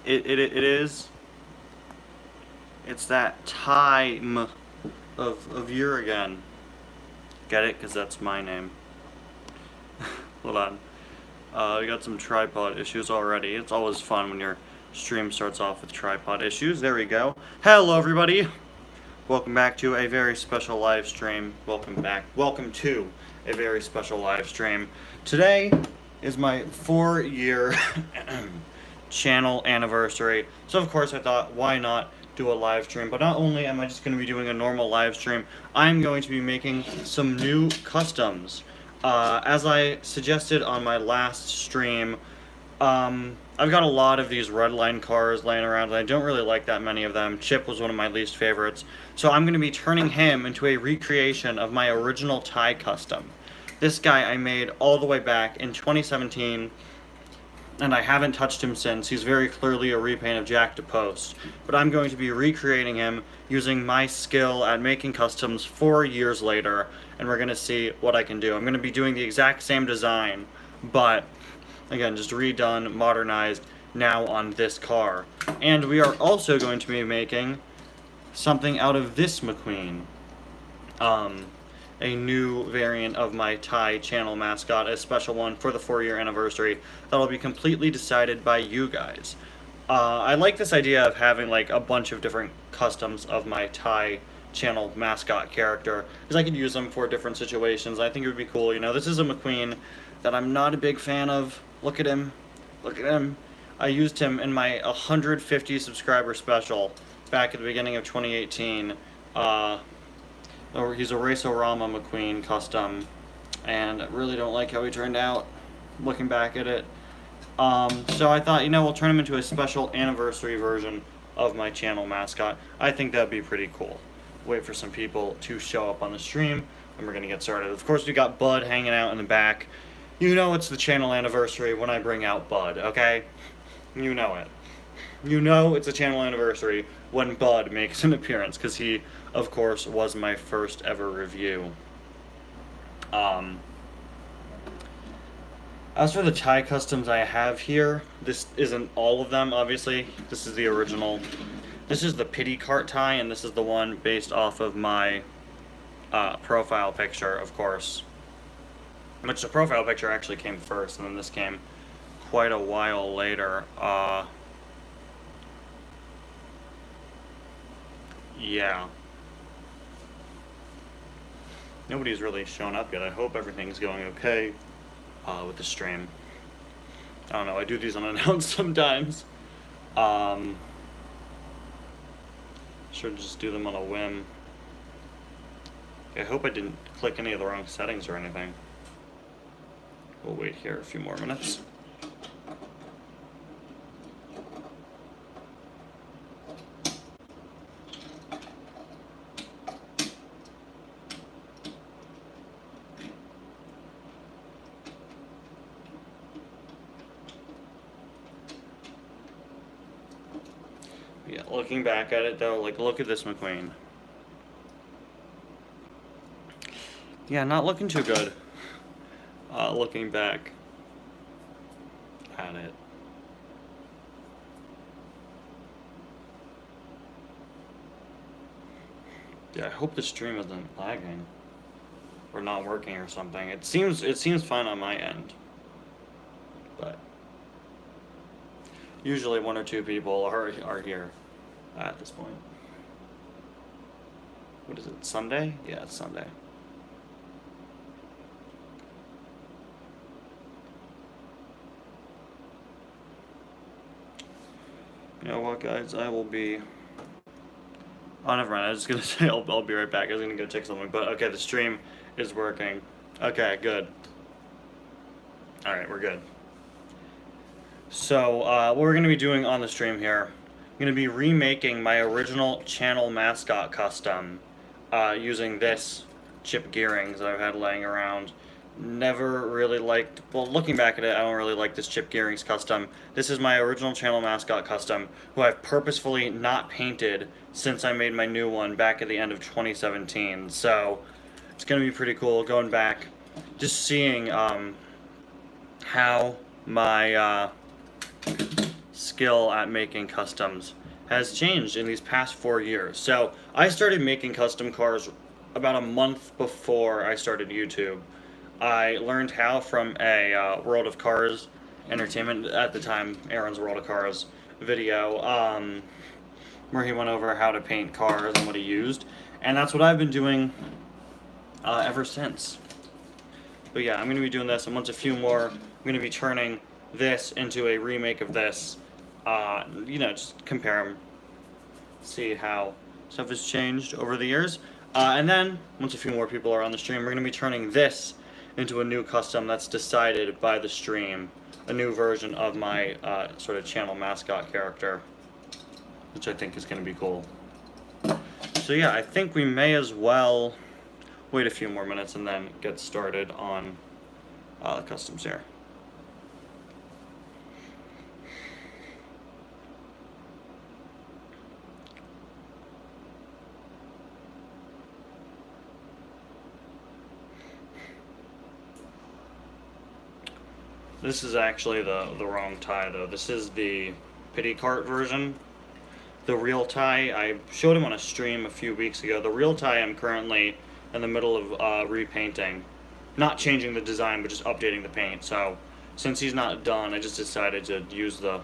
it is. It's that time of year again. Get it? Because that's my name. Hold on. We got some tripod issues already. It's always fun when your stream starts off with tripod issues. There we go. Hello, everybody. Welcome back to a very special live stream. Welcome to a very special live stream. Today is my 4-year channel anniversary. So of course I thought, why not do a live stream? But not only am I just going to be doing a normal live stream, I'm going to be making some new customs. As I suggested on my last stream, I've got a lot of these Redline cars laying around, and I don't really like that many of them. Chip was one of my least favorites. So I'm going to be turning him into a recreation of my original Thai custom. This guy I made all the way back in 2017, and I haven't touched him since. He's very clearly a repaint of Jack DePost. But I'm going to be recreating him using my skill at making customs 4 years later, and we're going to see what I can do. I'm going to be doing the exact same design, but again, just redone, modernized, now on this car. And we are also going to be making something out of this McQueen. A new variant of my Thai channel mascot, a special one for the 4-year anniversary that'll be completely decided by you guys. I like this idea of having like a bunch of different customs of my Thai channel mascot character, because I could use them for different situations. I think it would be cool. You know, this is a McQueen that I'm not a big fan of. Look at him. Look at him. I used him in my 150 subscriber special back at the beginning of 2018. He's a Race-O-Rama McQueen custom, and I really don't like how he turned out, looking back at it. So I thought, you know, we'll turn him into a special anniversary version of my channel mascot. I think that'd be pretty cool. Wait for some people to show up on the stream, and we're gonna get started. Of course, we got Bud hanging out in the back. You know it's the channel anniversary when I bring out Bud, okay? You know it. You know it's a channel anniversary when Bud makes an appearance, because he, of course, was my first ever review. As for the Thai customs I have here, this isn't all of them, obviously. This is the original. This is the Pity Cart Thai, and this is the one based off of my profile picture, of course. Which the profile picture actually came first, and then this came quite a while later. Yeah. Nobody's really shown up yet. I hope everything's going okay with the stream. I don't know, I do these unannounced sometimes. Should just do them on a whim. I hope I didn't click any of the wrong settings or anything. We'll wait here a few more minutes. Yeah, looking back at it though, like, look at this McQueen. Yeah, not looking too good. Looking back at it. Yeah, I hope the stream isn't lagging or not working or something. It seems fine on my end, but usually 1 or 2 people are here at this point. What is it, Sunday? Yeah, it's Sunday. You know what, guys? I will be... Oh, never mind. I was just gonna say I'll be right back. I was gonna go check something, but okay, the stream is working. Okay, good. Alright, we're good. So, what we're gonna be doing on the stream here, I'm gonna be remaking my original channel mascot custom, using this Chip Gearings that I've had laying around. Never really liked, well, looking back at it, I don't really like this Chip Gearings custom. This is my original channel mascot custom, who I've purposefully not painted since I made my new one back at the end of 2017. So, it's gonna be pretty cool going back, just seeing, how my, skill at making customs has changed in these past 4 years. So I started making custom cars about a month before I started YouTube. I learned how from a World of Cars Entertainment, at the time Aaron's World of Cars video, where he went over how to paint cars and what he used, and that's what I've been doing ever since. But yeah, I'm going to be doing this, and once a few more, I'm going to be turning this into a remake of this. You know, just compare them, see how stuff has changed over the years. And then, once a few more people are on the stream, we're going to be turning this into a new custom that's decided by the stream. A new version of my sort of channel mascot character, which I think is going to be cool. So yeah, I think we may as well wait a few more minutes and then get started on the customs here. This is actually the wrong tie though. This is the pity cart version. The real tie, I showed him on a stream a few weeks ago. The real tie I'm currently in the middle of repainting. Not changing the design, but just updating the paint. So, since he's not done, I just decided to use the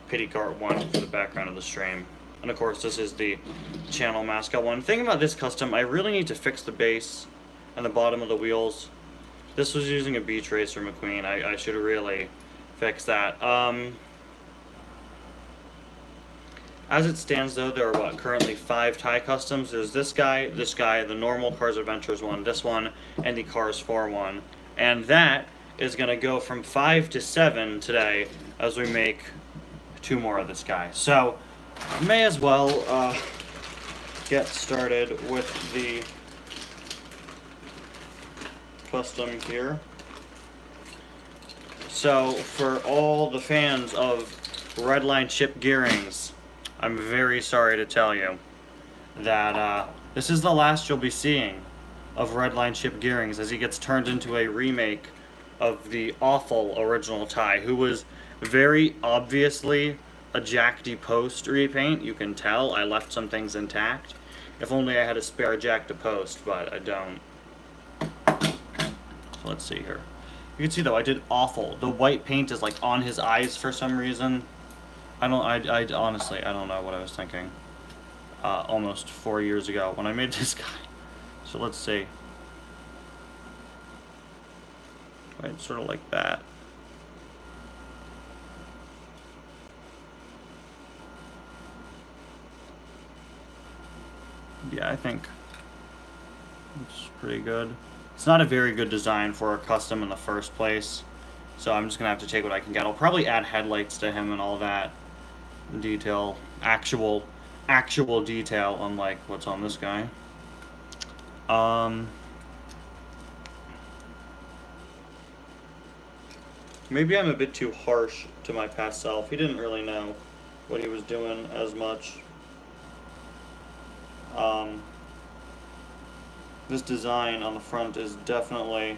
pity cart one for the background of the stream. And of course, this is the channel mascot one. The thing about this custom, I really need to fix the base and the bottom of the wheels. This was using a Beach Racer McQueen. I should really fix that. As it stands though, there are currently 5 tie customs. There's this guy, the normal Cars Adventures one, this one, and the Cars 4 one. And that is going to go from 5 to 7 today as we make 2 more of this guy. So, may as well get started with the custom here. So, for all the fans of Redline Chip Gearings, I'm very sorry to tell you that this is the last you'll be seeing of Redline Chip Gearings as he gets turned into a remake of the awful original tie, who was very obviously a Jack DePost repaint. You can tell I left some things intact. If only I had a spare Jack DePost, but I don't. So let's see here. You can see though I did awful. The white paint is like on his eyes for some reason. I honestly, I don't know what I was thinking. Almost 4 years ago when I made this guy. So let's see. Right, sort of like that. Yeah, I think it's pretty good. It's not a very good design for a custom in the first place, so I'm just gonna have to take what I can get. I'll probably add headlights to him and all that detail, actual detail, unlike what's on this guy. Maybe I'm a bit too harsh to my past self. He didn't really know what he was doing as much. This design on the front is definitely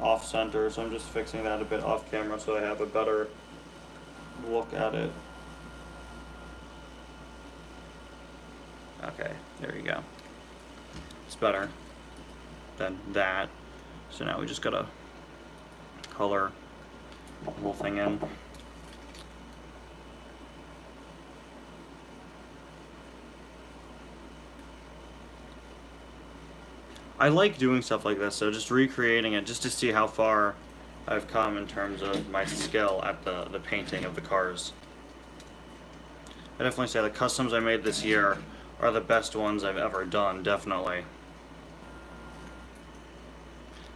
off center, so I'm just fixing that a bit off camera so I have a better look at it. Okay, there you go. It's better than that. So now we just gotta color the whole thing in. I like doing stuff like this, so just recreating it just to see how far I've come in terms of my skill at the painting of the cars. I definitely say the customs I made this year are the best ones I've ever done, definitely.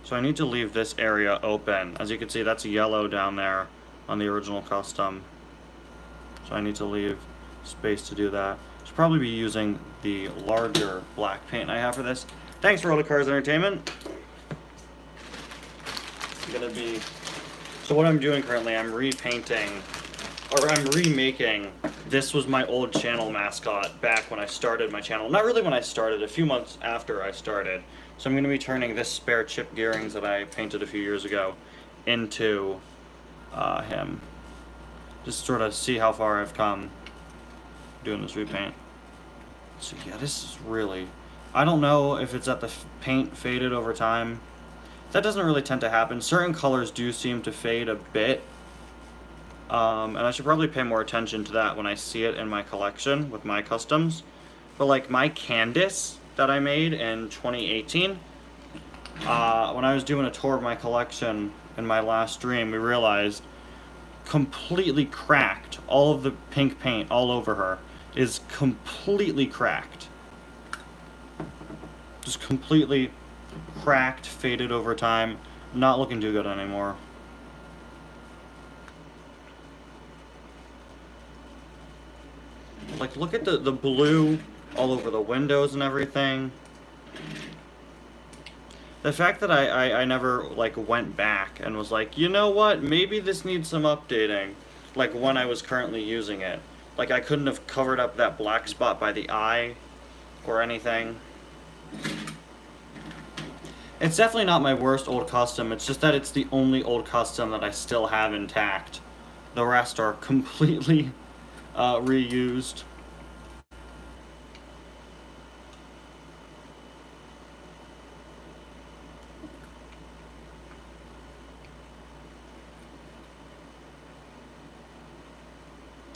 So I need to leave this area open. As you can see, that's yellow down there on the original custom. So I need to leave space to do that. Should probably be using the larger black paint I have for this. Thanks for all the Cars Entertainment. So what I'm doing currently, I'm repainting, or I'm remaking. This was my old channel mascot back when I started my channel. Not really when I started, a few months after I started. So I'm going to be turning this spare Chip Gearings that I painted a few years ago into him. Just sort of see how far I've come doing this repaint. So yeah, this is really... I don't know if it's that the paint faded over time. That doesn't really tend to happen. Certain colors do seem to fade a bit. And I should probably pay more attention to that when I see it in my collection with my customs. But like my Candace that I made in 2018, when I was doing a tour of my collection in my last stream, we realized completely cracked. All of the pink paint all over her is completely cracked. Just completely cracked, faded over time, not looking too good anymore. Like, look at the blue all over the windows and everything. The fact that I never, like, went back and was like, you know what, maybe this needs some updating, like, when I was currently using it. Like, I couldn't have covered up that black spot by the eye or anything. It's definitely not my worst old custom, it's just that it's the only old custom that I still have intact. The rest are completely reused.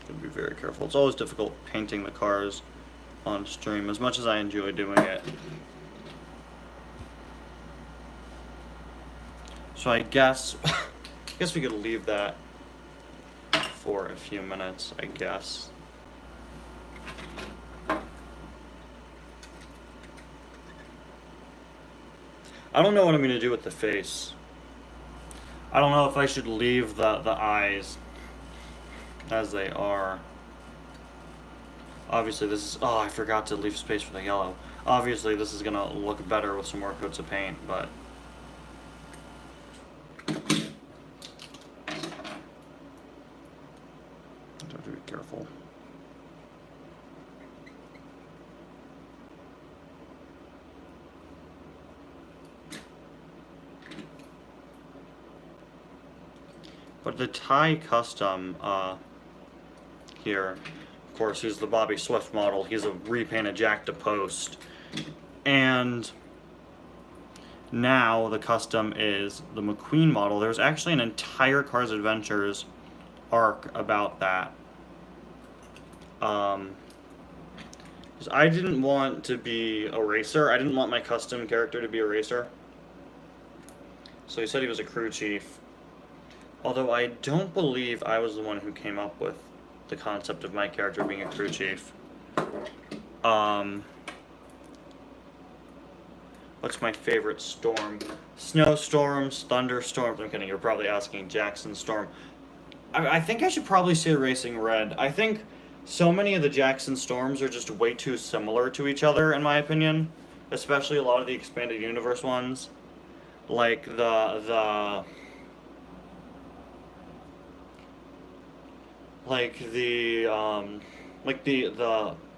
Gotta be very careful. It's always difficult painting the cars on stream, as much as I enjoy doing it. So I guess we could leave that for a few minutes, I guess. I don't know what I'm gonna do with the face. I don't know if I should leave the eyes as they are. Obviously this is, oh, I forgot to leave space for the yellow. Obviously this is gonna look better with some more coats of paint, but I have to be careful. But the Thai custom here, of course, he's the Bobby Swift model. He's a repainted Jack DePost. And now the custom is the McQueen model. There's actually an entire Cars Adventures arc about that. I didn't want to be a racer. I didn't want my custom character to be a racer. So he said he was a crew chief. Although I don't believe I was the one who came up with the concept of my character being a crew chief. What's my favorite storm? Snowstorms, thunderstorms. I'm kidding, you're probably asking Jackson Storm. I think I should probably say Racing Red. I think so many of the Jackson Storms are just way too similar to each other, in my opinion. Especially a lot of the expanded universe ones. Like the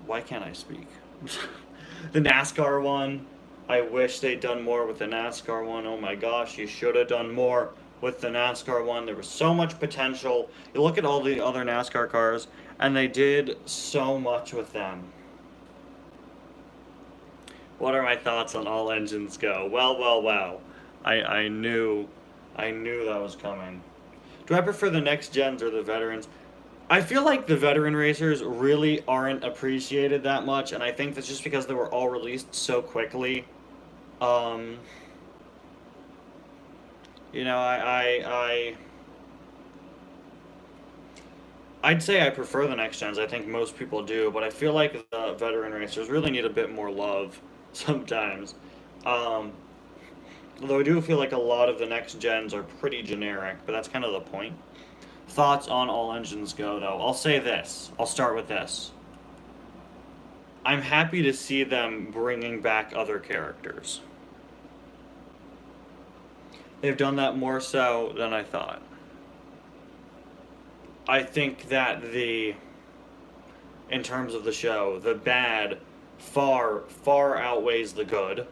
why can't I speak? The NASCAR one. I wish they'd done more with the NASCAR one. Oh my gosh, you should have done more with the NASCAR one. There was so much potential. You look at all the other NASCAR cars, and they did so much with them. What are my thoughts on All Engines Go? Well. I knew that was coming. Do I prefer the next gens or the veterans? I feel like the veteran racers really aren't appreciated that much, and I think that's just because they were all released so quickly. You know, I'd say I prefer the next gens. I think most people do, but I feel like the veteran racers really need a bit more love sometimes. Although I do feel like a lot of the next gens are pretty generic, but that's kind of the point. Thoughts on All Engines Go, though. I'll say this. I'll start with this. I'm happy to see them bringing back other characters. They've done that more so than I thought. I think that in terms of the show, the bad far outweighs the good.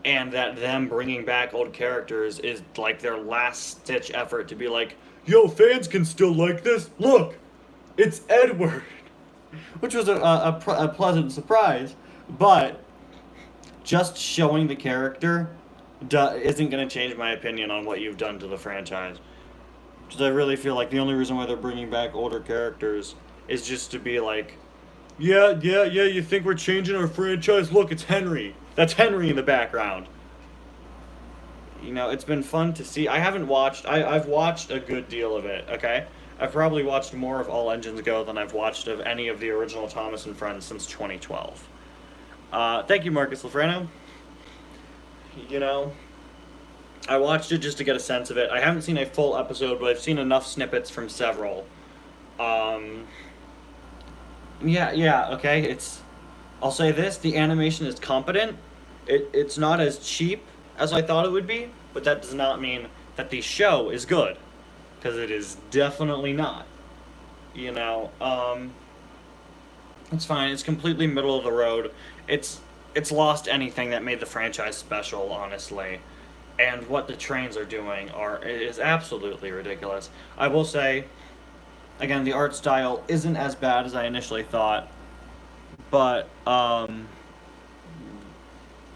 And that them bringing back old characters is like their last-ditch effort to be like, yo, fans can still like this. Look, it's Edward. Which was a pleasant surprise. But just showing the character isn't going to change my opinion on what you've done to the franchise. Because I really feel like the only reason why they're bringing back older characters is just to be like, yeah, you think we're changing our franchise? Look, it's Henry. That's Henry in the background. You know, it's been fun to see. I've watched a good deal of it, okay? I've probably watched more of All Engines Go than I've watched of any of the original Thomas and Friends since 2012. Thank you, Marcus Lafrano. You know, I watched it just to get a sense of it. I haven't seen a full episode, but I've seen enough snippets from several. Yeah, okay, I'll say this, the animation is competent. It's not as cheap as I thought it would be, but that does not mean that the show is good. Because it is definitely not. You know, it's fine. It's completely middle of the road. It's lost anything that made the franchise special, honestly. And what the trains are doing is absolutely ridiculous. I will say, again, the art style isn't as bad as I initially thought. But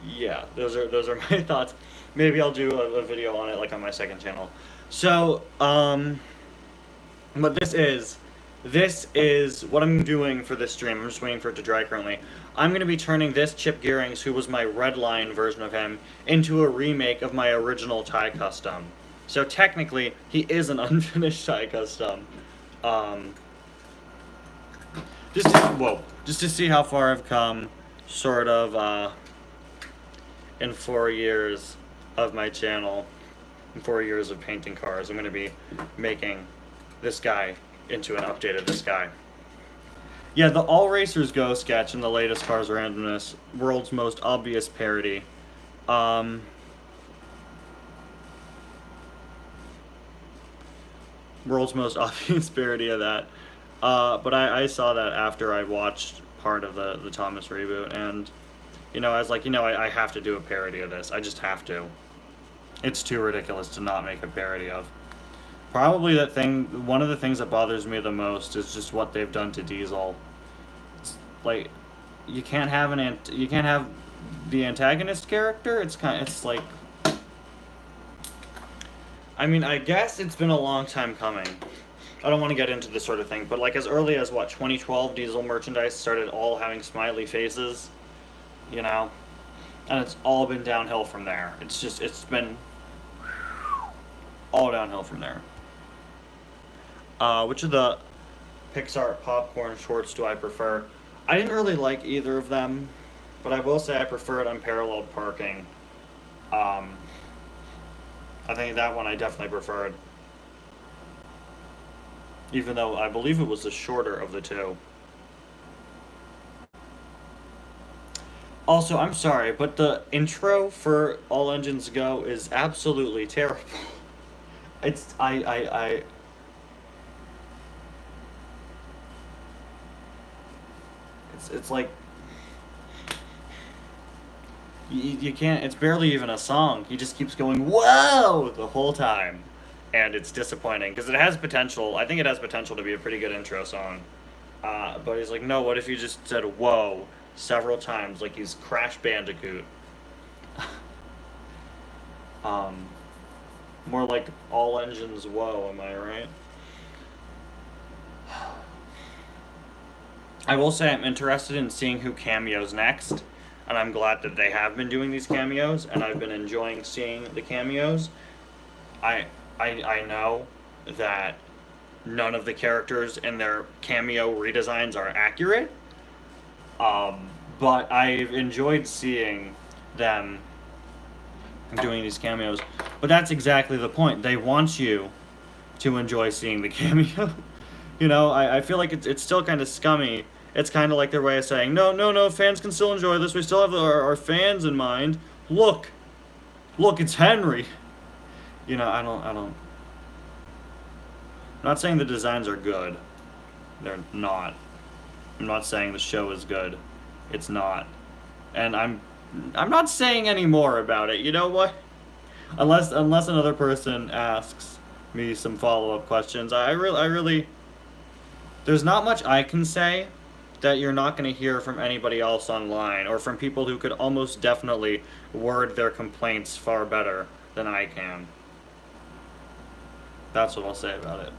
yeah, those are my thoughts. Maybe I'll do a video on it, like on my second channel. So, but this is what I'm doing for this stream. I'm just waiting for it to dry currently. I'm going to be turning this Chip Gearings, who was my Redline version of him, into a remake of my original tie custom. So technically, he is an unfinished tie custom. Just to see how far I've come, sort of, in 4 years of my channel. 4 years of painting cars. I'm going to be making this guy into an update of this guy. Yeah, the All Racers Go sketch in the latest Cars Randomness, world's most obvious parody. World's most obvious parody of that. But I saw that after I watched part of the Thomas reboot, and, you know, I was like, you know, I have to do a parody of this. I just have to. It's too ridiculous to not make a parody of. Probably one of the things that bothers me the most is just what they've done to Diesel. It's like, you can't have the antagonist character. It's like, I mean, I guess it's been a long time coming. I don't want to get into this sort of thing, but like as early as 2012, Diesel merchandise started all having smiley faces, you know, and it's all been downhill from there. It's been all downhill from there. Which of the Pixar popcorn shorts do I prefer? I didn't really like either of them, but I will say I preferred Unparalleled Parking. I think that one I definitely preferred. Even though I believe it was the shorter of the two. Also, I'm sorry, but the intro for All Engines Go is absolutely terrible. It's like you can't. It's barely even a song. He just keeps going whoa the whole time, and it's disappointing because it has potential. I think it has potential to be a pretty good intro song. But he's like, no. What if you just said whoa several times, like he's Crash Bandicoot? More like all engines whoa, am I right? I will say I'm interested in seeing who cameos next, and I'm glad that they have been doing these cameos, and I've been enjoying seeing the cameos. I know that none of the characters in their cameo redesigns are accurate, but I've enjoyed seeing them doing these cameos. But that's exactly the point. They want you to enjoy seeing the cameo. You know, I feel like it's still kind of scummy. It's kind of like their way of saying, no, fans can still enjoy this. We still have our fans in mind. Look, it's Henry. You know, I don't. I'm not saying the designs are good. They're not. I'm not saying the show is good. It's not. And I'm not saying any more about it. You know what? Unless another person asks, me some follow-up questions. I really, there's not much I can say that you're not going to hear from anybody else online, or from people who could almost definitely word their complaints far better than I can. That's what I'll say about it.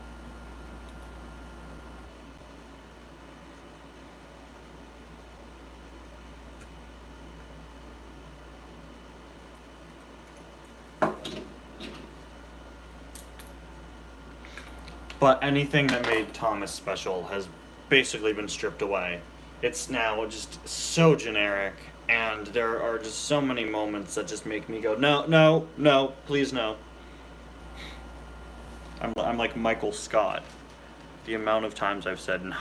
But anything that made Thomas special has basically been stripped away. It's now just so generic, and there are just so many moments that just make me go, no, no, no, please no. I'm like Michael Scott. The amount of times I've said no.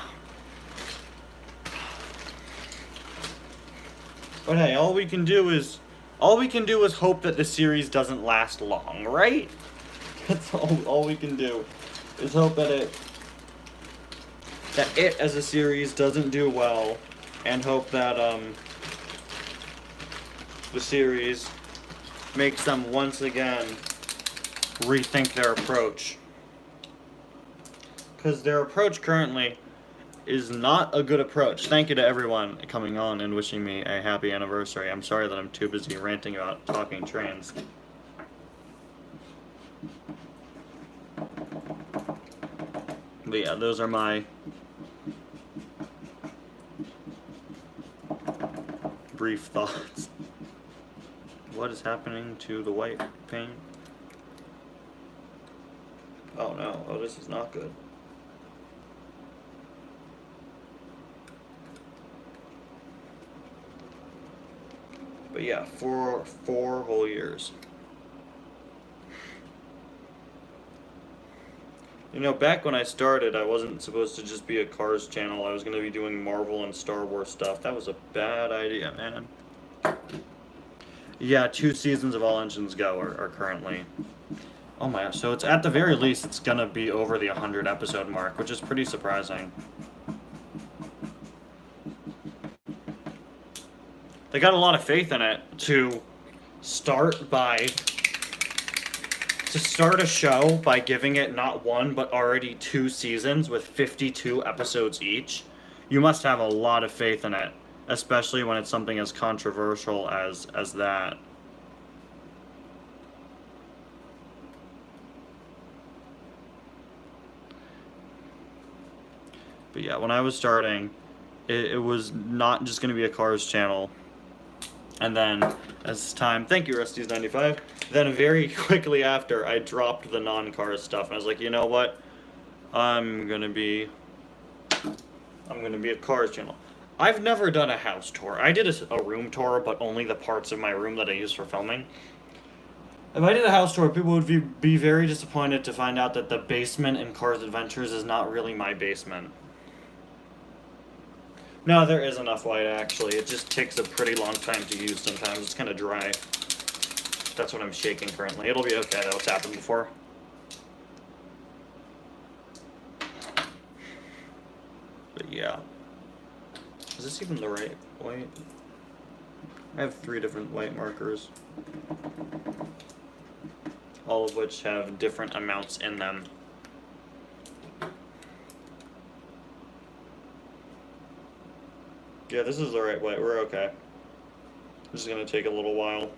But hey, all we can do is hope that the series doesn't last long, right? That's all we can do. Is hope that it as a series doesn't do well, and hope that the series makes them once again rethink their approach, because their approach currently is not a good approach. Thank you to everyone coming on and wishing me a happy anniversary. I'm sorry that I'm too busy ranting about talking trains. But yeah, those are my brief thoughts. What is happening to the white paint? Oh no, oh this is not good. But yeah, four whole years. You know, back when I started, I wasn't supposed to just be a Cars channel. I was going to be doing Marvel and Star Wars stuff. That was a bad idea, man. Yeah, 2 seasons of All Engines Go are currently... Oh my gosh, so it's at the very least, it's going to be over the 100 episode mark, which is pretty surprising. They got a lot of faith in it to start a show by giving it not 1 but already 2 seasons with 52 episodes each. You must have a lot of faith in it, especially when it's something as controversial as that. But yeah, when I was starting, it was not just going to be a Cars channel. And then, as time, thank you, Rusty's95. Then very quickly after, I dropped the non-Cars stuff, and I was like, you know what? I'm gonna be a Cars channel. I've never done a house tour. I did a room tour, but only the parts of my room that I use for filming. If I did a house tour, people would be very disappointed to find out that the basement in Cars Adventures is not really my basement. No, there is enough white, actually. It just takes a pretty long time to use sometimes. It's kind of dry. That's what I'm shaking currently. It'll be okay, though. It's happened before. But yeah. Is this even the right white? I have 3 different white markers. All of which have different amounts in them. Yeah, this is the right way. We're okay. This is going to take a little while.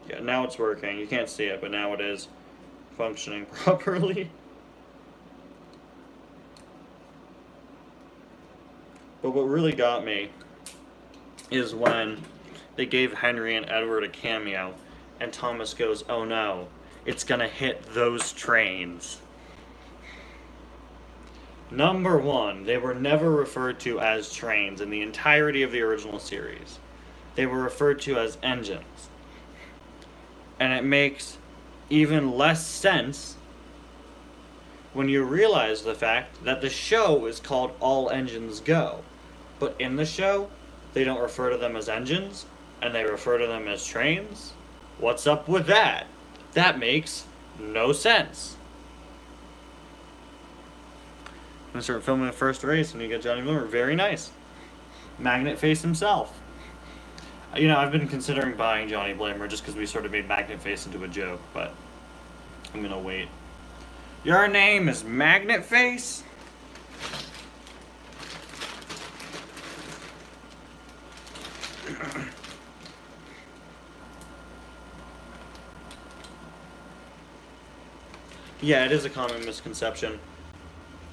Yeah, now it's working. You can't see it, but now it is functioning properly. But what really got me is when they gave Henry and Edward a cameo, and Thomas goes, oh no, it's going to hit those trains. Number 1, they were never referred to as trains in the entirety of the original series. They were referred to as engines. And it makes even less sense when you realize the fact that the show is called All Engines Go. But in the show, they don't refer to them as engines, and they refer to them as trains? What's up with that? That makes no sense. I'm gonna start filming the first race when you get Johnny Bloomer. Very nice. Magnet Face himself. You know, I've been considering buying Johnny Blamer just because we sort of made Magnet Face into a joke, but I'm gonna wait. Your name is Magnet Face? Yeah, it is a common misconception.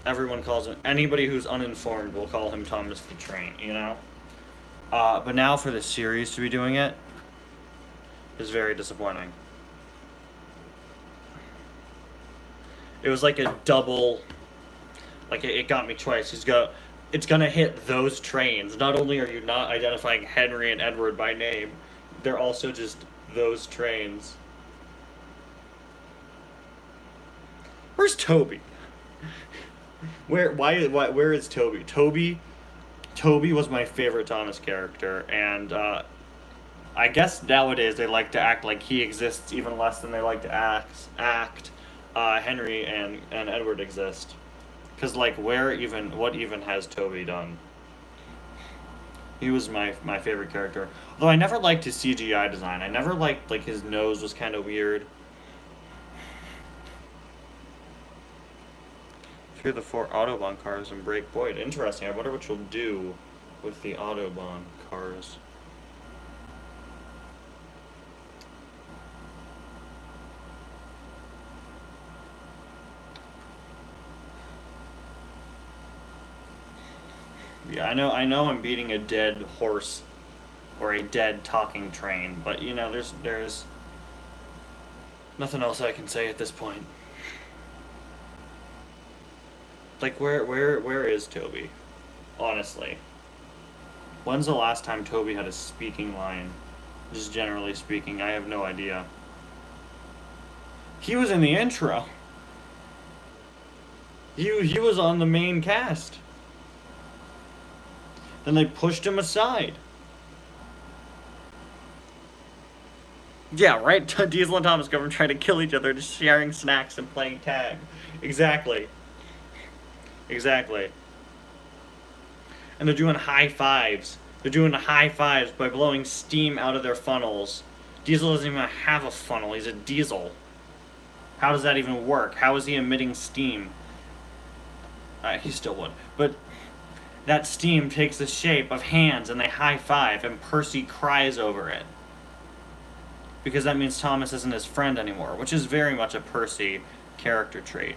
Everyone calls him, anybody who's uninformed will call him Thomas the Train, you know? But now for the series to be doing it is very disappointing. It was like a double, like it got me twice. It's gonna hit those trains. Not only are you not identifying Henry and Edward by name, they're also just those trains. Where's Toby? Where is Toby? Toby was my favorite Thomas character, and I guess nowadays they like to act like he exists even less than they like to act Henry and Edward exist. Cause like what even has Toby done? He was my favorite character. Although I never liked his CGI design. I never liked like his nose was kind of weird. Fear the 4 Autobahn cars and break Boyd. Interesting. I wonder what you'll do with the Autobahn cars. Yeah, I know I'm beating a dead horse or a dead talking train, but you know, there's nothing else I can say at this point. Like where is Toby? Honestly. When's the last time Toby had a speaking line? Just generally speaking, I have no idea. He was in the intro. He was on the main cast. Then they pushed him aside. Yeah, right? Diesel and Thomas Governor trying to kill each other, just sharing snacks and playing tag. Exactly. Exactly. And they're doing high fives. They're doing high fives by blowing steam out of their funnels. Diesel doesn't even have a funnel. He's a diesel. How does that even work? How is he emitting steam? He still would. But that steam takes the shape of hands and they high five and Percy cries over it. Because that means Thomas isn't his friend anymore, which is very much a Percy character trait.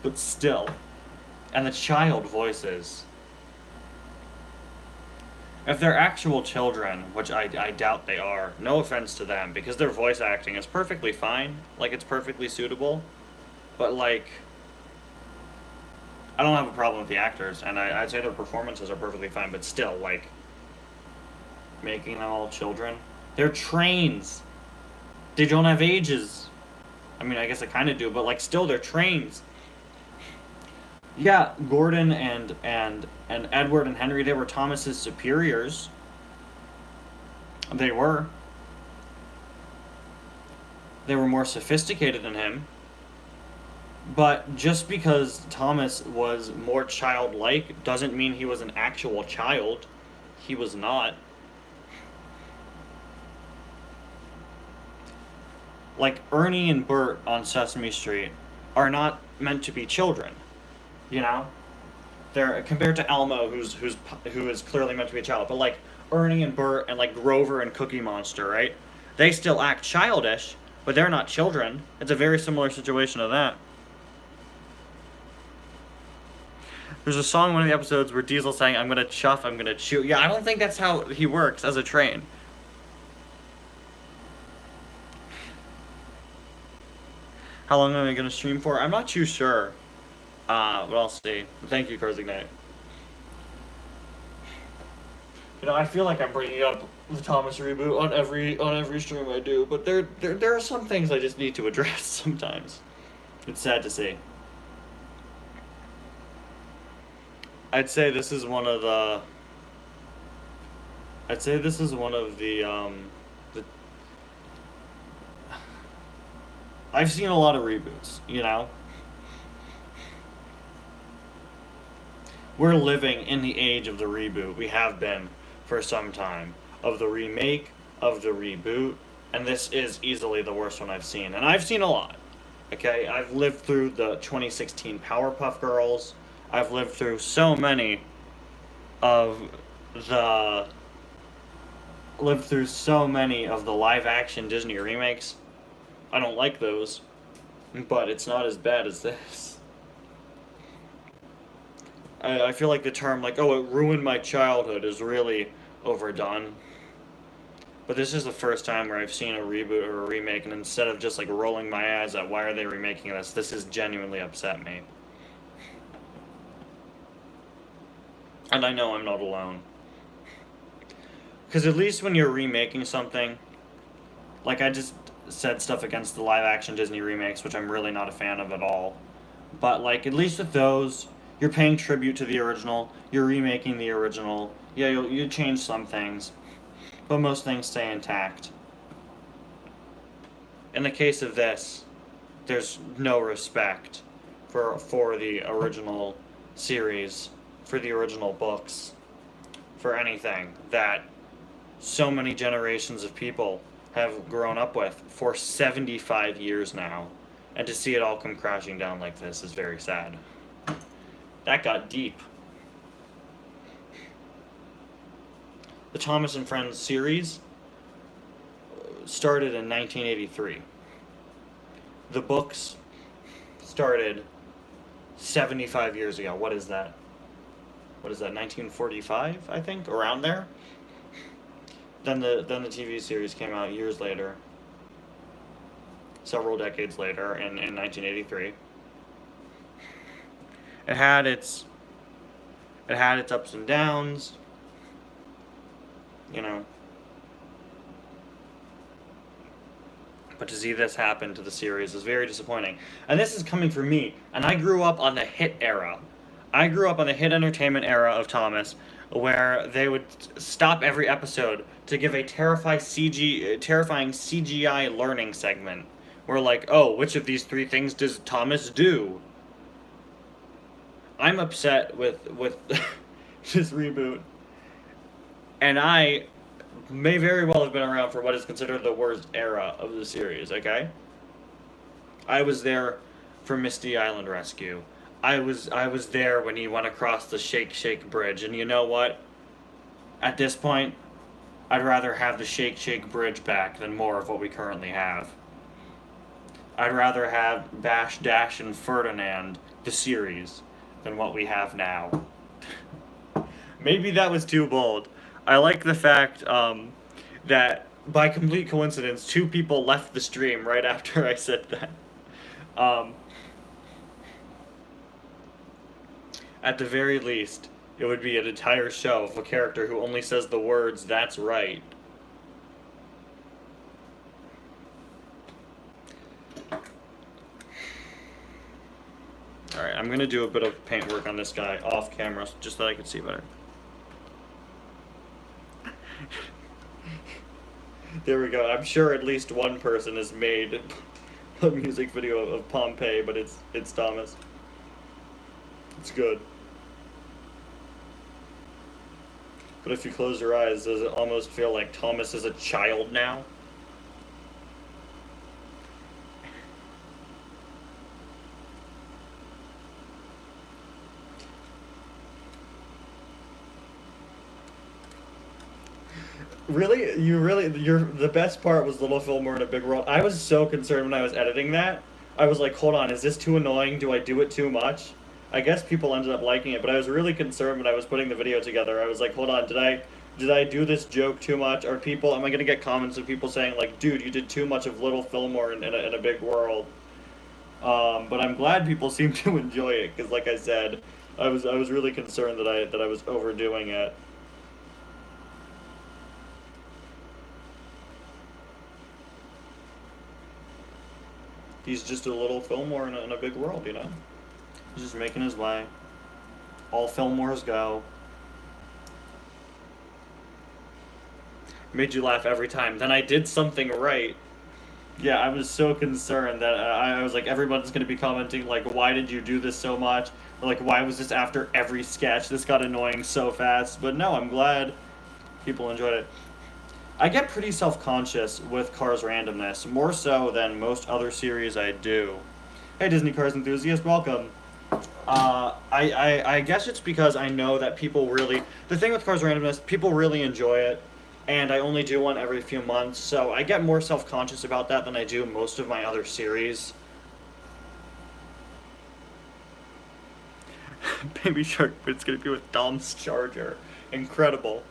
But still. And the child voices. If they're actual children, which I doubt they are, no offense to them, because their voice acting is perfectly fine. Like, it's perfectly suitable. But, like, I don't have a problem with the actors, and I'd say their performances are perfectly fine, but still, like, making them all children. They're trains. They don't have ages. I mean, I guess I kind of do, but, like, still, they're trains. Yeah, Gordon and Edward and Henry, they were Thomas's superiors. They were. They were more sophisticated than him. But just because Thomas was more childlike doesn't mean he was an actual child. He was not. Like, Ernie and Bert on Sesame Street are not meant to be children. You know, they're compared to Elmo, who is clearly meant to be a child. But like Ernie and Bert and like Grover and Cookie Monster, right? They still act childish, but they're not children. It's a very similar situation to that. There's a song in one of the episodes where Diesel's saying, "I'm gonna chuff, I'm gonna chew." Yeah, I don't think that's how he works as a train. How long am I gonna stream for? I'm not too sure. But I'll see. Thank you, Cars Ignite. You know, I feel like I'm bringing up the Thomas reboot on every stream I do, but there are some things I just need to address sometimes. It's sad to see. I'd say this is one of the. I'd say this is one of the. I've seen a lot of reboots, you know? We're living in the age of the reboot. We have been for some time. of the remake, of the reboot, and this is easily the worst one I've seen. And I've seen a lot. Okay, I've lived through the 2016 Powerpuff Girls. I've lived through so many of the live action Disney remakes. I don't like those, but it's not as bad as this. I feel like the term like, oh, it ruined my childhood is really overdone. But this is the first time where I've seen a reboot or a remake, and instead of just like rolling my eyes at why are they remaking this has genuinely upset me. And I know I'm not alone. Because at least when you're remaking something, like I just said stuff against the live action Disney remakes, which I'm really not a fan of at all. But like at least with those, you're paying tribute to the original, you're remaking the original. Yeah, you change some things, but most things stay intact. In the case of this, there's no respect for the original series, for the original books, for anything that so many generations of people have grown up with for 75 years now. And to see it all come crashing down like this is very sad. That got deep. The Thomas and Friends series started in 1983. The books started 75 years ago. What is that? 1945, I think, around there. Then the TV series came out years later, several decades later, in 1983. It had its ups and downs, you know. But to see this happen to the series is very disappointing. And this is coming from me, and I grew up on the hit era. I grew up on the hit entertainment era of Thomas, where they would stop every episode to give a terrifying CGI learning segment. Where like, oh, which of these three things does Thomas do? I'm upset with this reboot, and I may very well have been around for what is considered the worst era of the series, okay? I was there for Misty Island Rescue. I was there when he went across the Shake Shake Bridge, and you know what? At this point, I'd rather have the Shake Shake Bridge back than more of what we currently have. I'd rather have Bash, Dash, and Ferdinand, the series, than what we have now. Maybe that was too bold. I like the fact that, by complete coincidence, 2 people left the stream right after I said that. At the very least, it would be an entire show of a character who only says the words, "That's right." Alright, I'm gonna do a bit of paint work on this guy off camera, just so that I can see better. There we go. I'm sure at least one person has made a music video of Pompeii, but it's Thomas. It's good. But if you close your eyes, does it almost feel like Thomas is a child now? The best part was Little Fillmore in a Big World. I was so concerned when I was editing that. I was like, hold on, is this too annoying? Do I do it too much? I guess people ended up liking it, but I was really concerned when I was putting the video together. I was like, hold on, did I do this joke too much? Am I gonna get comments of people saying like, dude, you did too much of Little Fillmore in a Big World? But I'm glad people seem to enjoy it, because like I said, I was really concerned that I was overdoing it. He's just a little Fillmore in a big world, you know? He's just making his way. All Fillmores go. Made you laugh every time. Then I did something right. Yeah, I was so concerned that I was like, everyone's going to be commenting, like, why did you do this so much? Or like, why was this after every sketch? This got annoying so fast. But no, I'm glad people enjoyed it. I get pretty self-conscious with Cars randomness, more so than most other series I do. Hey Disney Cars enthusiast, welcome. I guess it's because I know that people really, the thing with Cars randomness, people really enjoy it, and I only do one every few months, so I get more self-conscious about that than I do most of my other series. Baby Shark, but it's gonna be with Dom's Charger. Incredible.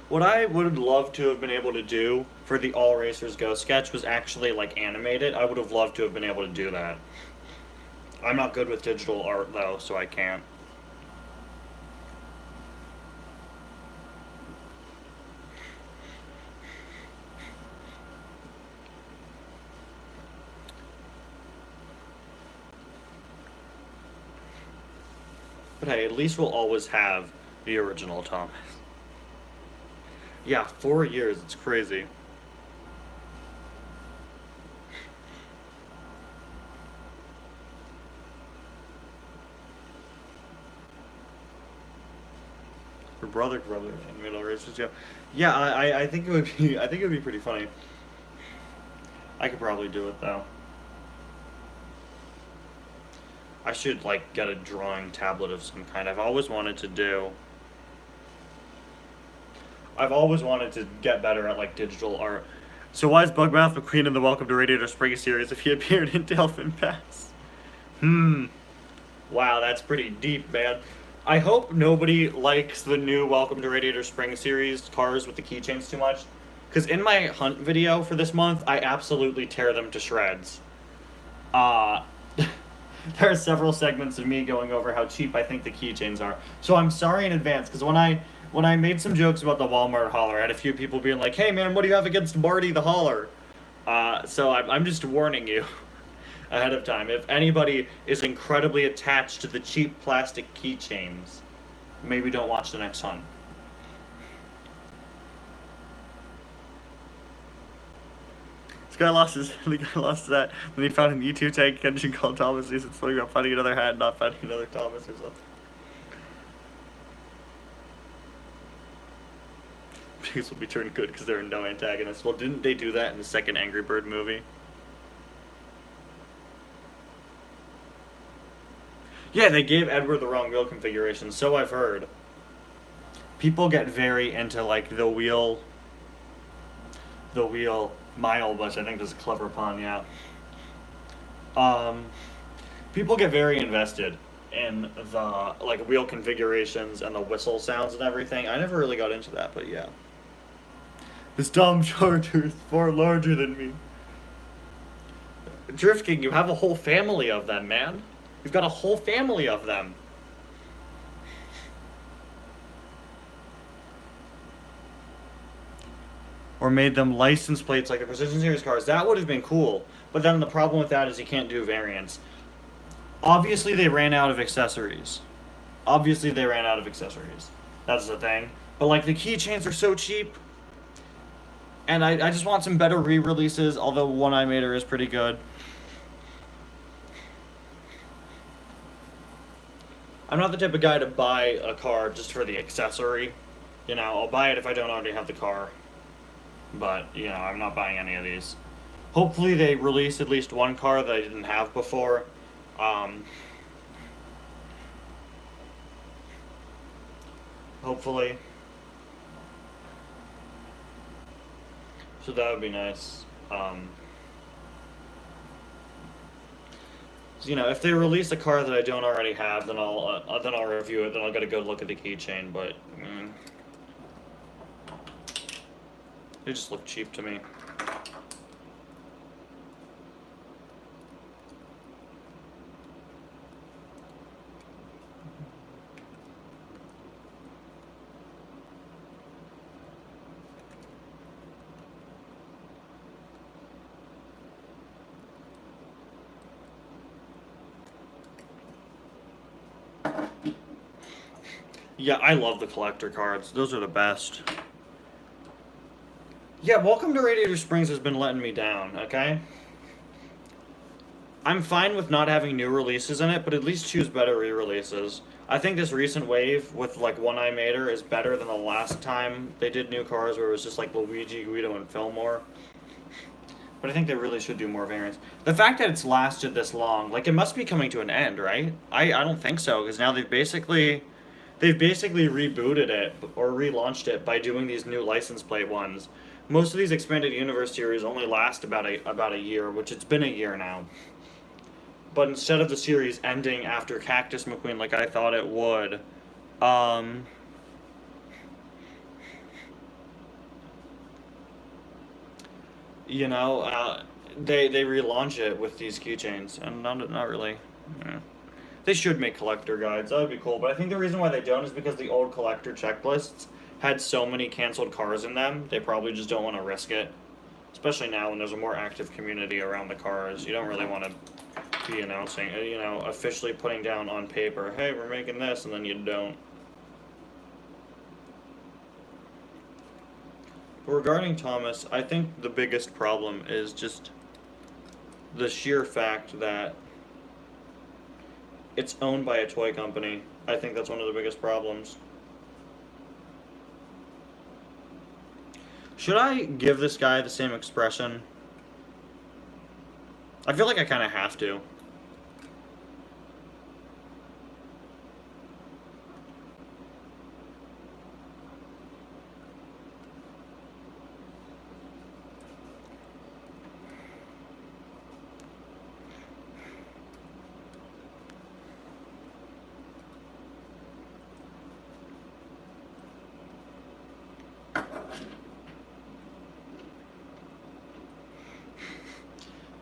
What I would love to have been able to do for the All Racers Go sketch was actually like animate it. I would have loved to have been able to do that. I'm not good with digital art though, so I can't. But hey, at least we'll always have the original Thomas. Yeah, 4 years, it's crazy. Her brother in Middle Racers, yeah. Yeah, I think it would be I think it would be pretty funny. I could probably do it though. I should like get a drawing tablet of some kind. I've always wanted to do. I've always wanted to get better at like digital art. So why is Bugmouth McQueen in the Welcome to Radiator Springs series if he appeared in Delphin Pass? Wow, that's pretty deep, man. I hope nobody likes the new Welcome to Radiator Springs series cars with the keychains too much. Because in my hunt video for this month, I absolutely tear them to shreds. There are several segments of me going over how cheap I think the keychains are. So I'm sorry in advance, because when I made some jokes about the Walmart hauler, I had a few people being like, "Hey man, what do you have against Marty the hauler?" So I'm just warning you ahead of time. If anybody is incredibly attached to the cheap plastic keychains, maybe don't watch the next hunt. This guy lost his. The guy lost that. Then he found an E2 tank engine called Thomas. He's something about finding another hat, not finding another Thomas or something. Pigs will be turned good because there are no antagonists. Well, didn't they do that in the second Angry Bird movie? Yeah, they gave Edward the wrong wheel configuration, so I've heard. People get very into like the wheel mile, which I think is a clever pun. Yeah. Um, People get very invested in the like wheel configurations and the whistle sounds and everything. I never really got into that, but yeah. This dumb charger is far larger than me. Drift King, you have a whole family of them, man. You've got a whole family of them. Or made them license plates like the Precision Series cars. That would have been cool. But then the problem with that is you can't do variants. Obviously, they ran out of accessories. Obviously, they ran out of accessories. That's the thing. But like the keychains are so cheap. And I just want some better re-releases, although one I made is pretty good. I'm not the type of guy to buy a car just for the accessory. You know, I'll buy it if I don't already have the car. But, you know, I'm not buying any of these. Hopefully they release at least one car that I didn't have before. Hopefully. So that would be nice. So, you know, if they release a car that I don't already have, then I'll review it. Then I'll get a good look at the keychain. But they just look cheap to me. Yeah, I love the collector cards. Those are the best. Yeah, Welcome to Radiator Springs has been letting me down, okay? I'm fine with not having new releases in it, but at least choose better re-releases. I think this recent wave with like One Eye Mater is better than the last time they did new cars where it was just like Luigi, Guido, and Fillmore. But I think they really should do more variants. The fact that it's lasted this long, like it must be coming to an end, right? I don't think so, because now they've basically rebooted it or relaunched it by doing these new license plate ones. Most of these expanded universe series only last about a year, which it's been a year now. But instead of the series ending after Cactus McQueen like I thought it would, um, you know, they relaunch it with these keychains, and not really. Yeah. They should make collector guides. That would be cool. But I think the reason why they don't is because the old collector checklists had so many canceled cars in them. They probably just don't want to risk it, especially now when there's a more active community around the cars. You don't really want to be announcing, officially putting down on paper, hey, we're making this, and then you don't. But regarding Thomas, I think the biggest problem is just the sheer fact that it's owned by a toy company. I think that's one of the biggest problems. Should I give this guy the same expression? I feel like I kind of have to.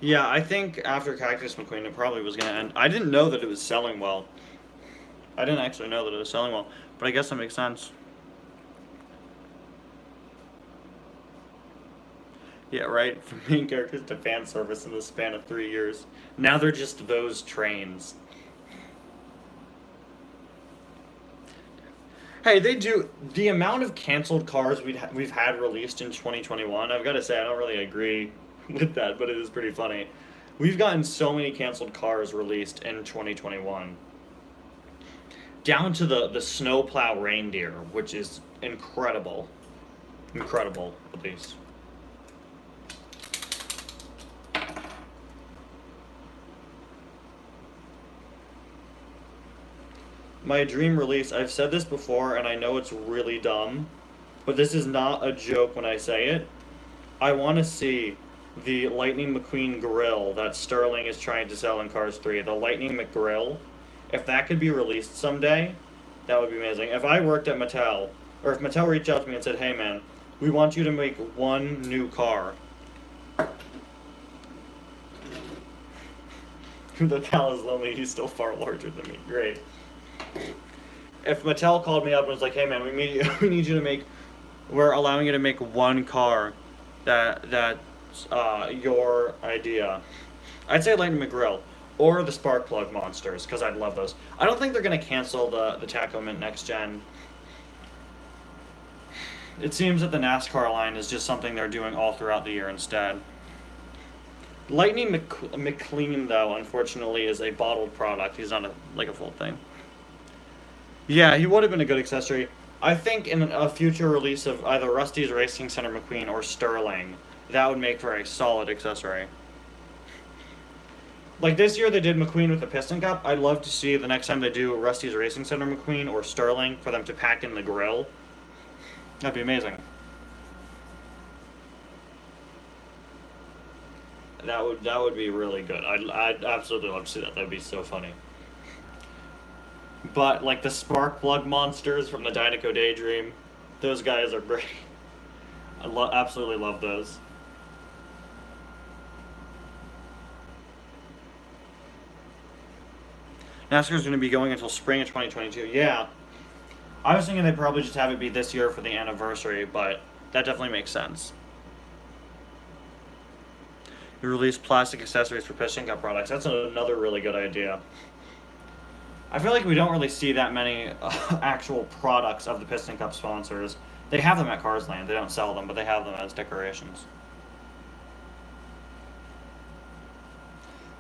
Yeah, I think after Cactus McQueen, it probably was going to end. I didn't know that it was selling well. I didn't actually know that it was selling well, but I guess that makes sense. Yeah, right? From main characters to fan service in the span of 3 years. Now they're just those trains. Hey, they do the amount of canceled cars we've had released in 2021. I've got to say, I don't really agree with that, but it is pretty funny. We've gotten so many canceled cars released in 2021, down to the snowplow reindeer, which is incredible, incredible at least. My dream release. I've said this before, and I know it's really dumb, but this is not a joke when I say it. I want to see the Lightning McQueen grill that Sterling is trying to sell in Cars 3, the Lightning McGrill. If that could be released someday, that would be amazing. If I worked at Mattel, or if Mattel reached out to me and said, hey man, we want you to make one new car. The pal is lonely, he's still far larger than me. Great. If Mattel called me up and was like, hey man, we need you to make, we're allowing you to make one car that's your idea. I'd say Lightning McGrill or the Sparkplug Monsters, because I'd love those. I don't think they're going to cancel the Taco Mint Next Gen. It seems that the NASCAR line is just something they're doing all throughout the year instead. Lightning McLean, though, unfortunately, is a bottled product. He's not a full thing. Yeah, he would have been a good accessory. I think in a future release of either Rusty's Racing Center McQueen or Sterling, that would make for a solid accessory. Like this year they did McQueen with the Piston Cup. I'd love to see the next time they do Rusty's Racing Center McQueen or Sterling for them to pack in the grill. That'd be amazing. That would be really good. I'd absolutely love to see that. That'd be so funny. But like the Sparkplug Monsters from the Dinoco Daydream, those guys are great. I absolutely love those. NASCAR's going to be going until spring of 2022. Yeah. I was thinking they'd probably just have it be this year for the anniversary, but that definitely makes sense. You release plastic accessories for Piston Cup products. That's another really good idea. I feel like we don't really see that many actual products of the Piston Cup sponsors. They have them at Cars Land. They don't sell them, but they have them as decorations.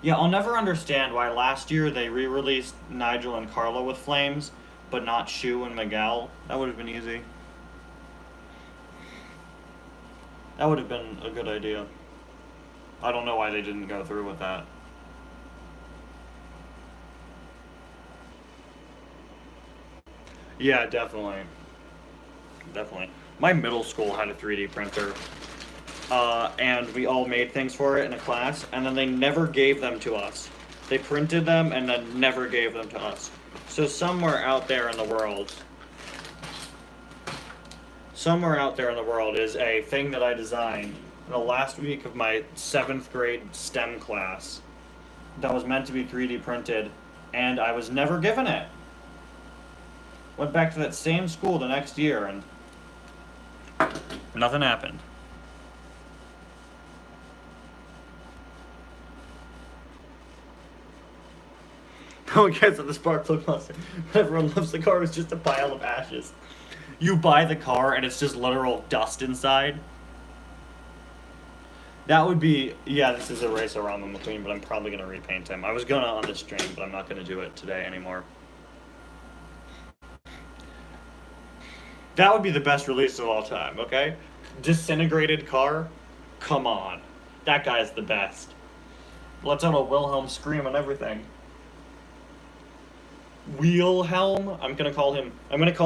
Yeah, I'll never understand why last year they re-released Nigel and Carla with flames, but not Shu and Miguel. That would have been easy. That would have been a good idea. I don't know why they didn't go through with that. Yeah, definitely. Definitely. My middle school had a 3D printer, and we all made things for it in a class, and then they never gave them to us. They printed them and then never gave them to us. So somewhere out there in the world is a thing that I designed in the last week of my 7th grade STEM class that was meant to be 3D printed, and I was never given it. Went back to that same school the next year, and nothing happened. No one cares that the spark plug monster. Everyone loves the car. It's just a pile of ashes. You buy the car and it's just literal dust inside. That would be, yeah, this is a race around the McQueen, but I'm probably going to repaint him. I was going to on this stream, but I'm not going to do it today anymore. That would be the best release of all time, okay? Disintegrated car? Come on. That guy's the best. Let's have a Wilhelm scream and everything. Wheelhelm? I'm gonna call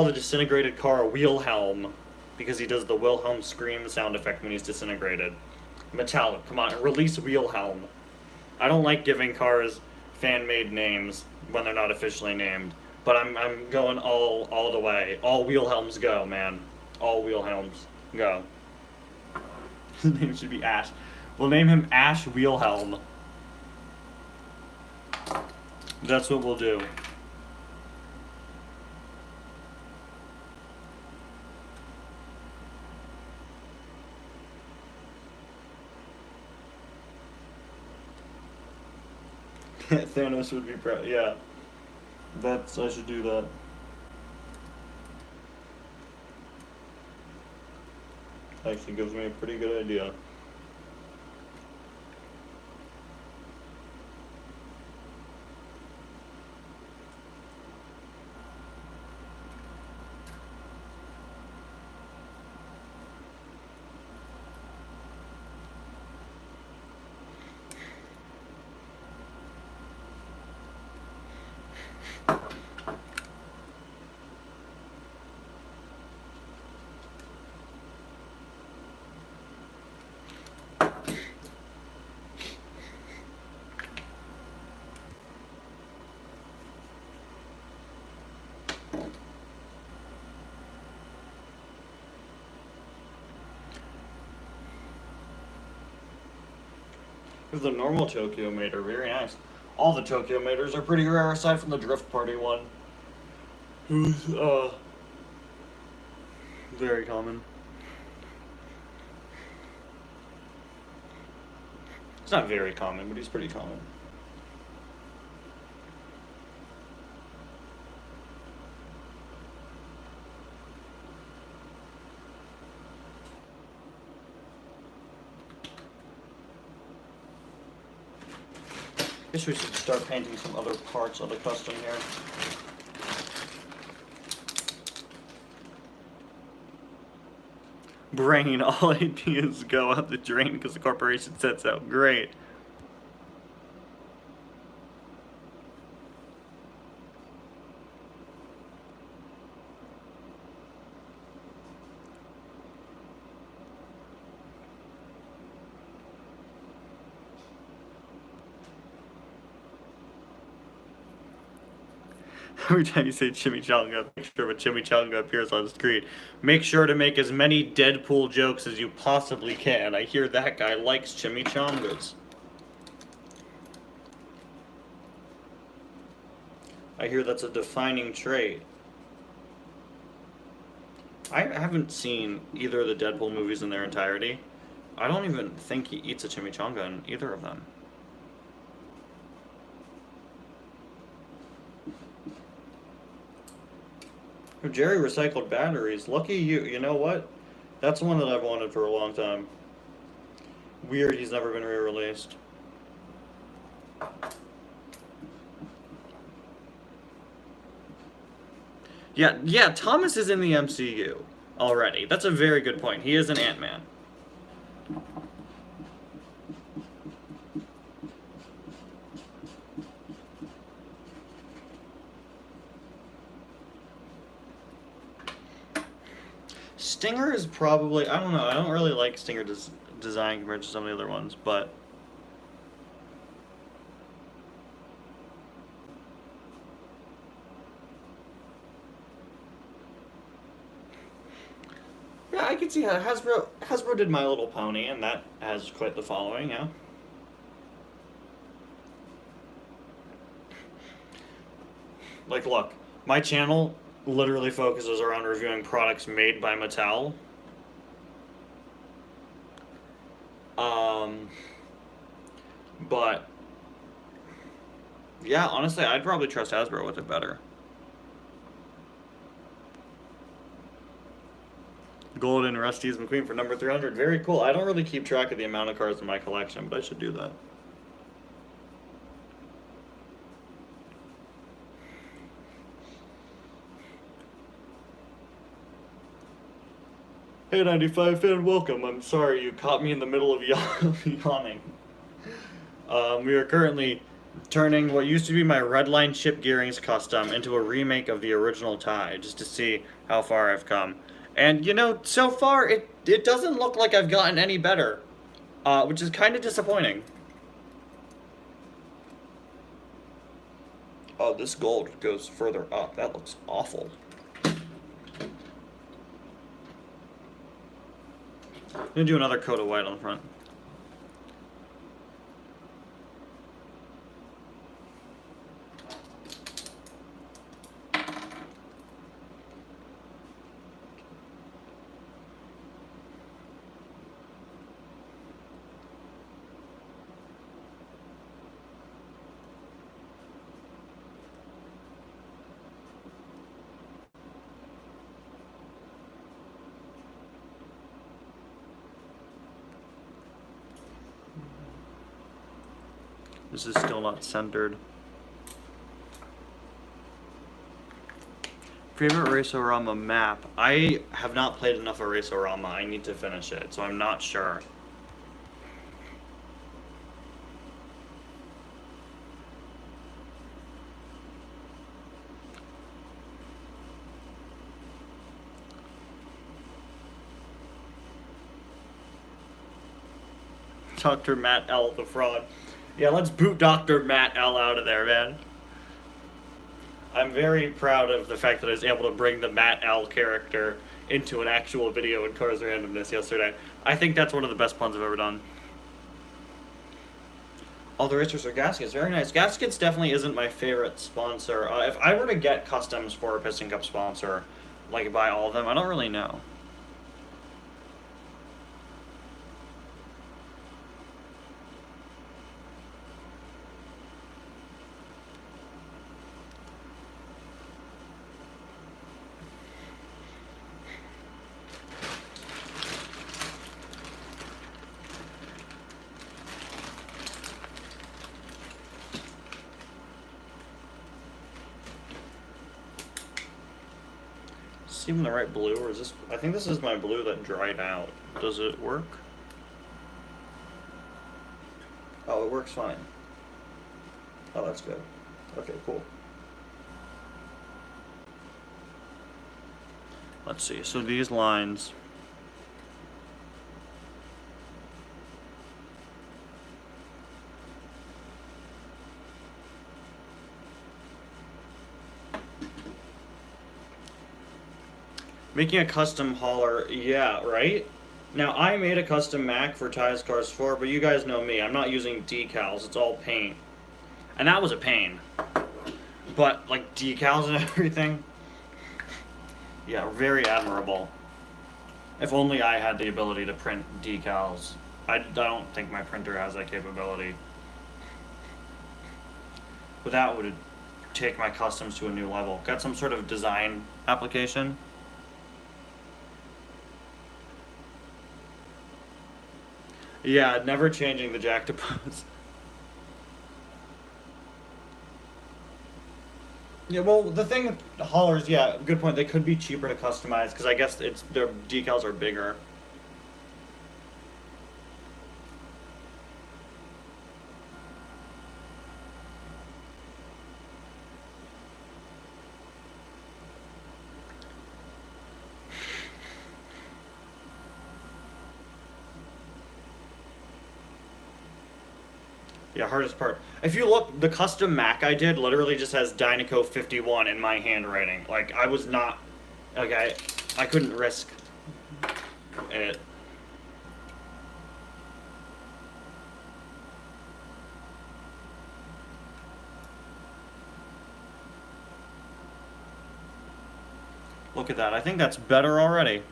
the disintegrated car Wheelhelm, because he does the Wilhelm scream sound effect when he's disintegrated. Metallic, come on, release Wheelhelm. I don't like giving cars fan-made names when they're not officially named, but I'm going all the way. All Wheelhelms go, man. All Wheelhelms go. His name should be Ash. We'll name him Ash Wheelhelm. That's what we'll do. Thanos would be proud. Yeah. I should do that. Actually gives me a pretty good idea. The normal Tokyo Mater, very nice. All the Tokyo Maters are pretty rare aside from the Drift Party one. Who's, very common. It's not very common, but he's pretty common. Guess we should start painting some other parts of the custom here. Brain, all ideas go out the drain because the corporation said so. Great. Every time you say chimichanga, a picture of a chimichanga appears on the screen. Make sure to make as many Deadpool jokes as you possibly can. I hear that guy likes chimichangas. I hear that's a defining trait. I haven't seen either of the Deadpool movies in their entirety. I don't even think he eats a chimichanga in either of them. Jerry recycled batteries. Lucky you. You know what? That's one that I've wanted for a long time. Weird he's never been re-released. Yeah, Thomas is in the MCU already. That's a very good point. He is an Ant-Man. Stinger is probably, I don't know, I don't really like Stinger design compared to some of the other ones, but yeah, I can see how Hasbro did My Little Pony, and that has quite the following, yeah. Like, look, my channel literally focuses around reviewing products made by Mattel. But yeah, honestly, I'd probably trust Hasbro with it better. Golden Rusty's McQueen for number 300. Very cool. I don't really keep track of the amount of cards in my collection, but I should do that. Hey 95 fan, welcome. I'm sorry you caught me in the middle of yawning. We are currently turning what used to be my Redline Chip Gearings custom into a remake of the original tie, just to see how far I've come. And, you know, so far, it doesn't look like I've gotten any better, which is kind of disappointing. Oh, this gold goes further up. That looks awful. I'm gonna do another coat of white on the front. This is still not centered. Favorite Race-O-Rama map? I have not played enough of Race-O-Rama. I need to finish it, so I'm not sure. Dr. Matt L, the fraud. Yeah, let's boot Dr. Matt L out of there, man. I'm very proud of the fact that I was able to bring the Matt L character into an actual video in Cars Randomness yesterday. I think that's one of the best puns I've ever done. All the racers are Gaskets. Very nice. Gaskets definitely isn't my favorite sponsor. If I were to get customs for a Piston Cup sponsor, like buy all of them, I don't really know. Is even the right blue, or is this? I think this is my blue that dried out. Does it work? Oh, it works fine. Oh, that's good. Okay, cool. Let's see. So these lines. Making a custom hauler, yeah, right? Now, I made a custom Mac for Ty's Cars 4, but you guys know me. I'm not using decals. It's all paint. And that was a pain. But, like, decals and everything, yeah, very admirable. If only I had the ability to print decals. I don't think my printer has that capability. But that would take my customs to a new level. Got some sort of design application. Yeah, never changing the jack to pose. Yeah, well, the thing with haulers, yeah, good point. They could be cheaper to customize because I guess it's their decals are bigger. Yeah, hardest part. If you look, the custom Mac I did literally just has Dynaco 51 in my handwriting. Like, I was not... Okay, I couldn't risk it. Look at that. I think that's better already.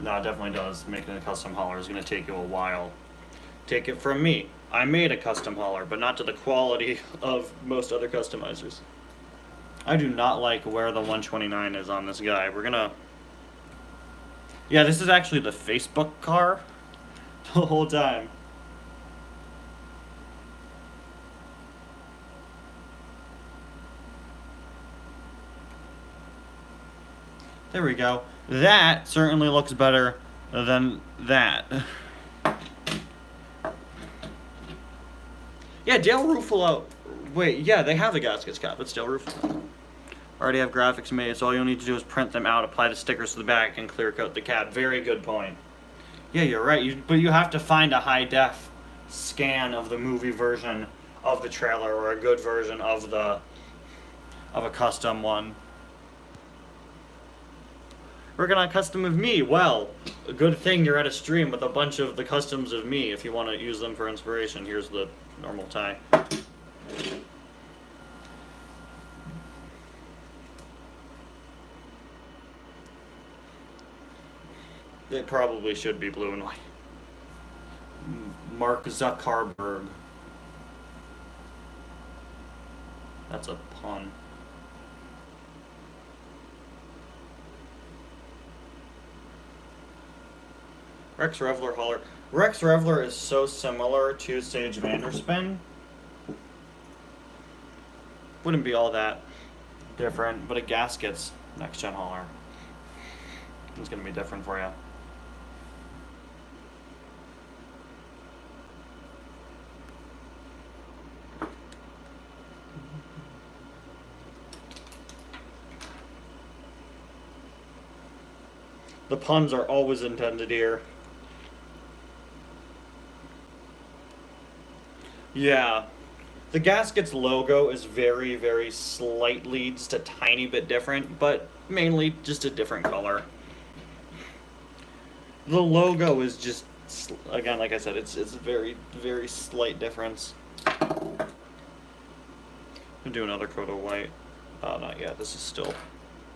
No, it definitely does. Making a custom hauler is going to take you a while. Take it from me. I made a custom hauler, but not to the quality of most other customizers. I do not like where the 129 is on this guy. We're gonna... Yeah, this is actually the Facebook car the whole time. There we go. That certainly looks better than that. Yeah, Dale Ruffalo. Wait, yeah, they have the gaskets cap. It's Dale Ruffalo. Already have graphics made, so all you'll need to do is print them out, apply the stickers to the back, and clear coat the cap. Very good point. Yeah, you're right. But you have to find a high def scan of the movie version of the trailer, or a good version of a custom one. Working on a custom of me. Well, a good thing you're at a stream with a bunch of the customs of me if you want to use them for inspiration. Here's the normal tie. It probably should be blue and white. Mark Zuckerberg. That's a pun. Rex Revler hauler. Rex Revler is so similar to Sage Vanderspin. Wouldn't be all that different, but a gaskets next gen hauler. It's gonna be different for you. The puns are always intended here. Yeah. The gasket's logo is very, very slightly, just a tiny bit different, but mainly just a different color. The logo is just, again, like I said, it's a very, very slight difference. I'm gonna do another coat of white. Not yet. This is still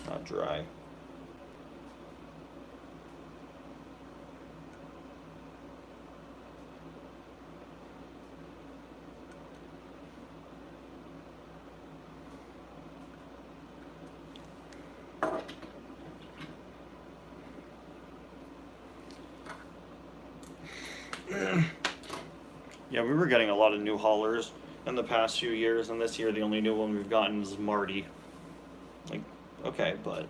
not dry. Yeah, we were getting a lot of new haulers in the past few years, and this year the only new one we've gotten is Marty. Like, okay, but...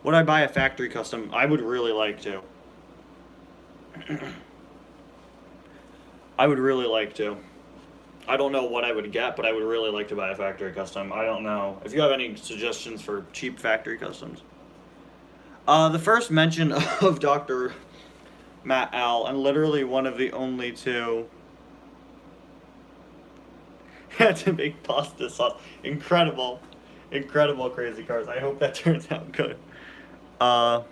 Would I buy a factory custom? I would really like to. I would really like to. I don't know what I would get, but I would really like to buy a factory custom. I don't know. If you have any suggestions for cheap factory customs. The first mention of Dr. Matt Al, and literally one of the only two. Had to make pasta sauce. Incredible. Incredible Crazy Cars. I hope that turns out good. Uh,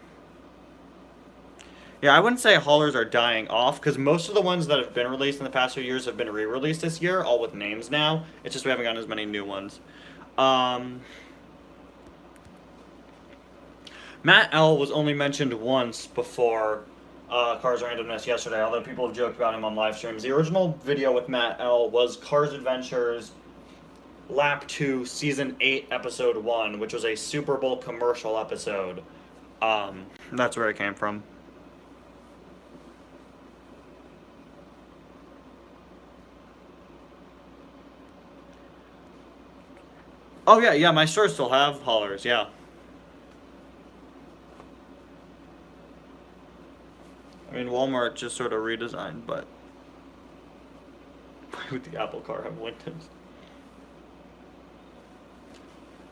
yeah, I wouldn't say haulers are dying off because most of the ones that have been released in the past few years have been re-released this year, all with names now. It's just we haven't gotten as many new ones. Matt L was only mentioned once before Cars Randomness yesterday, although people have joked about him on live streams. The original video with Matt L was Cars Adventures Lap 2 Season 8 Episode 1, which was a Super Bowl commercial episode. That's where it came from. Oh yeah, my stores still have haulers, yeah. I mean, Walmart just sort of redesigned, but why would the Apple car have windows?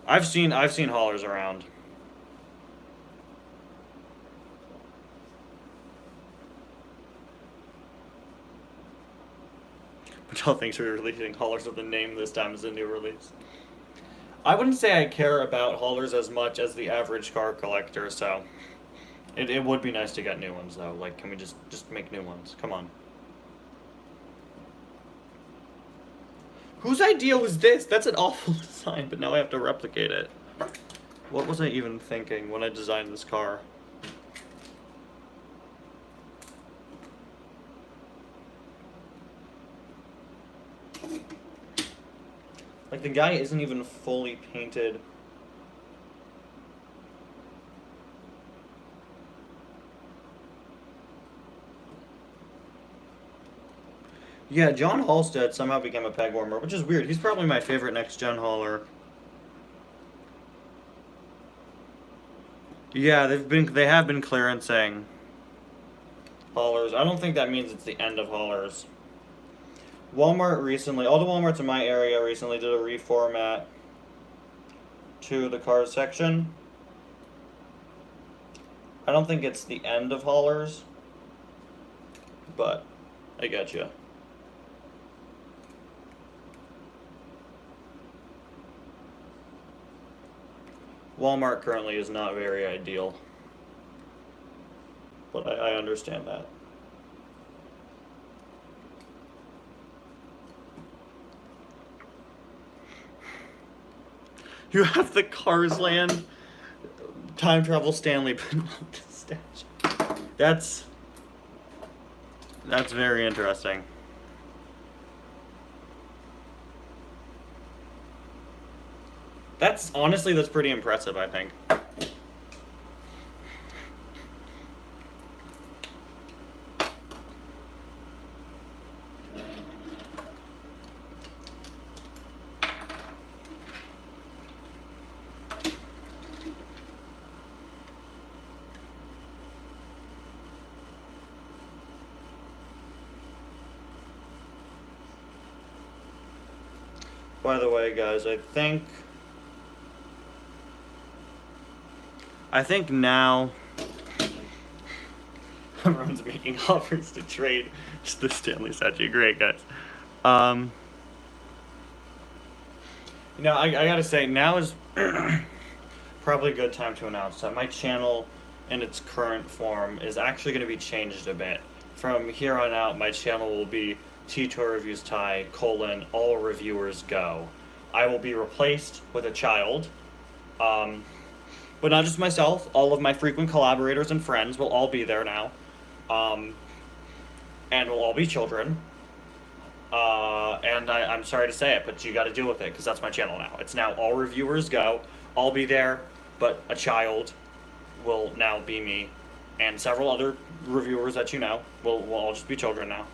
I've seen haulers around. Mattel thinks we're releasing haulers with a name this time as a new release. I wouldn't say I care about haulers as much as the average car collector, so it would be nice to get new ones though. Like, can we just make new ones? Come on. Whose idea was this? That's an awful design, but now I have to replicate it. What was I even thinking when I designed this car? Like, the guy isn't even fully painted. Yeah, John Halstead somehow became a peg warmer, which is weird. He's probably my favorite next-gen hauler. Yeah, they have been clearancing haulers. I don't think that means it's the end of haulers. Walmart recently, all the Walmarts in my area recently did a reformat to the cars section. I don't think it's the end of haulers, but I get you. Walmart currently is not very ideal, but I understand that. You have the Cars Land time travel Stanley, but not the statue. That's very interesting. That's pretty impressive, I think. By the way, guys, I think now everyone's making offers to trade just the Stanley statue. Great, guys. You know, I gotta say, now is probably a good time to announce that my channel in its current form is actually going to be changed a bit. From here on out, my channel will be T-Toy Reviews Ty, all reviewers go. I will be replaced with a child, but not just myself. All of my frequent collaborators and friends will all be there now, and we'll all be children. And I'm sorry to say it, but you got to deal with it because that's my channel now. It's now all reviewers go. I'll be there, but a child will now be me, and several other reviewers that you know will all just be children now.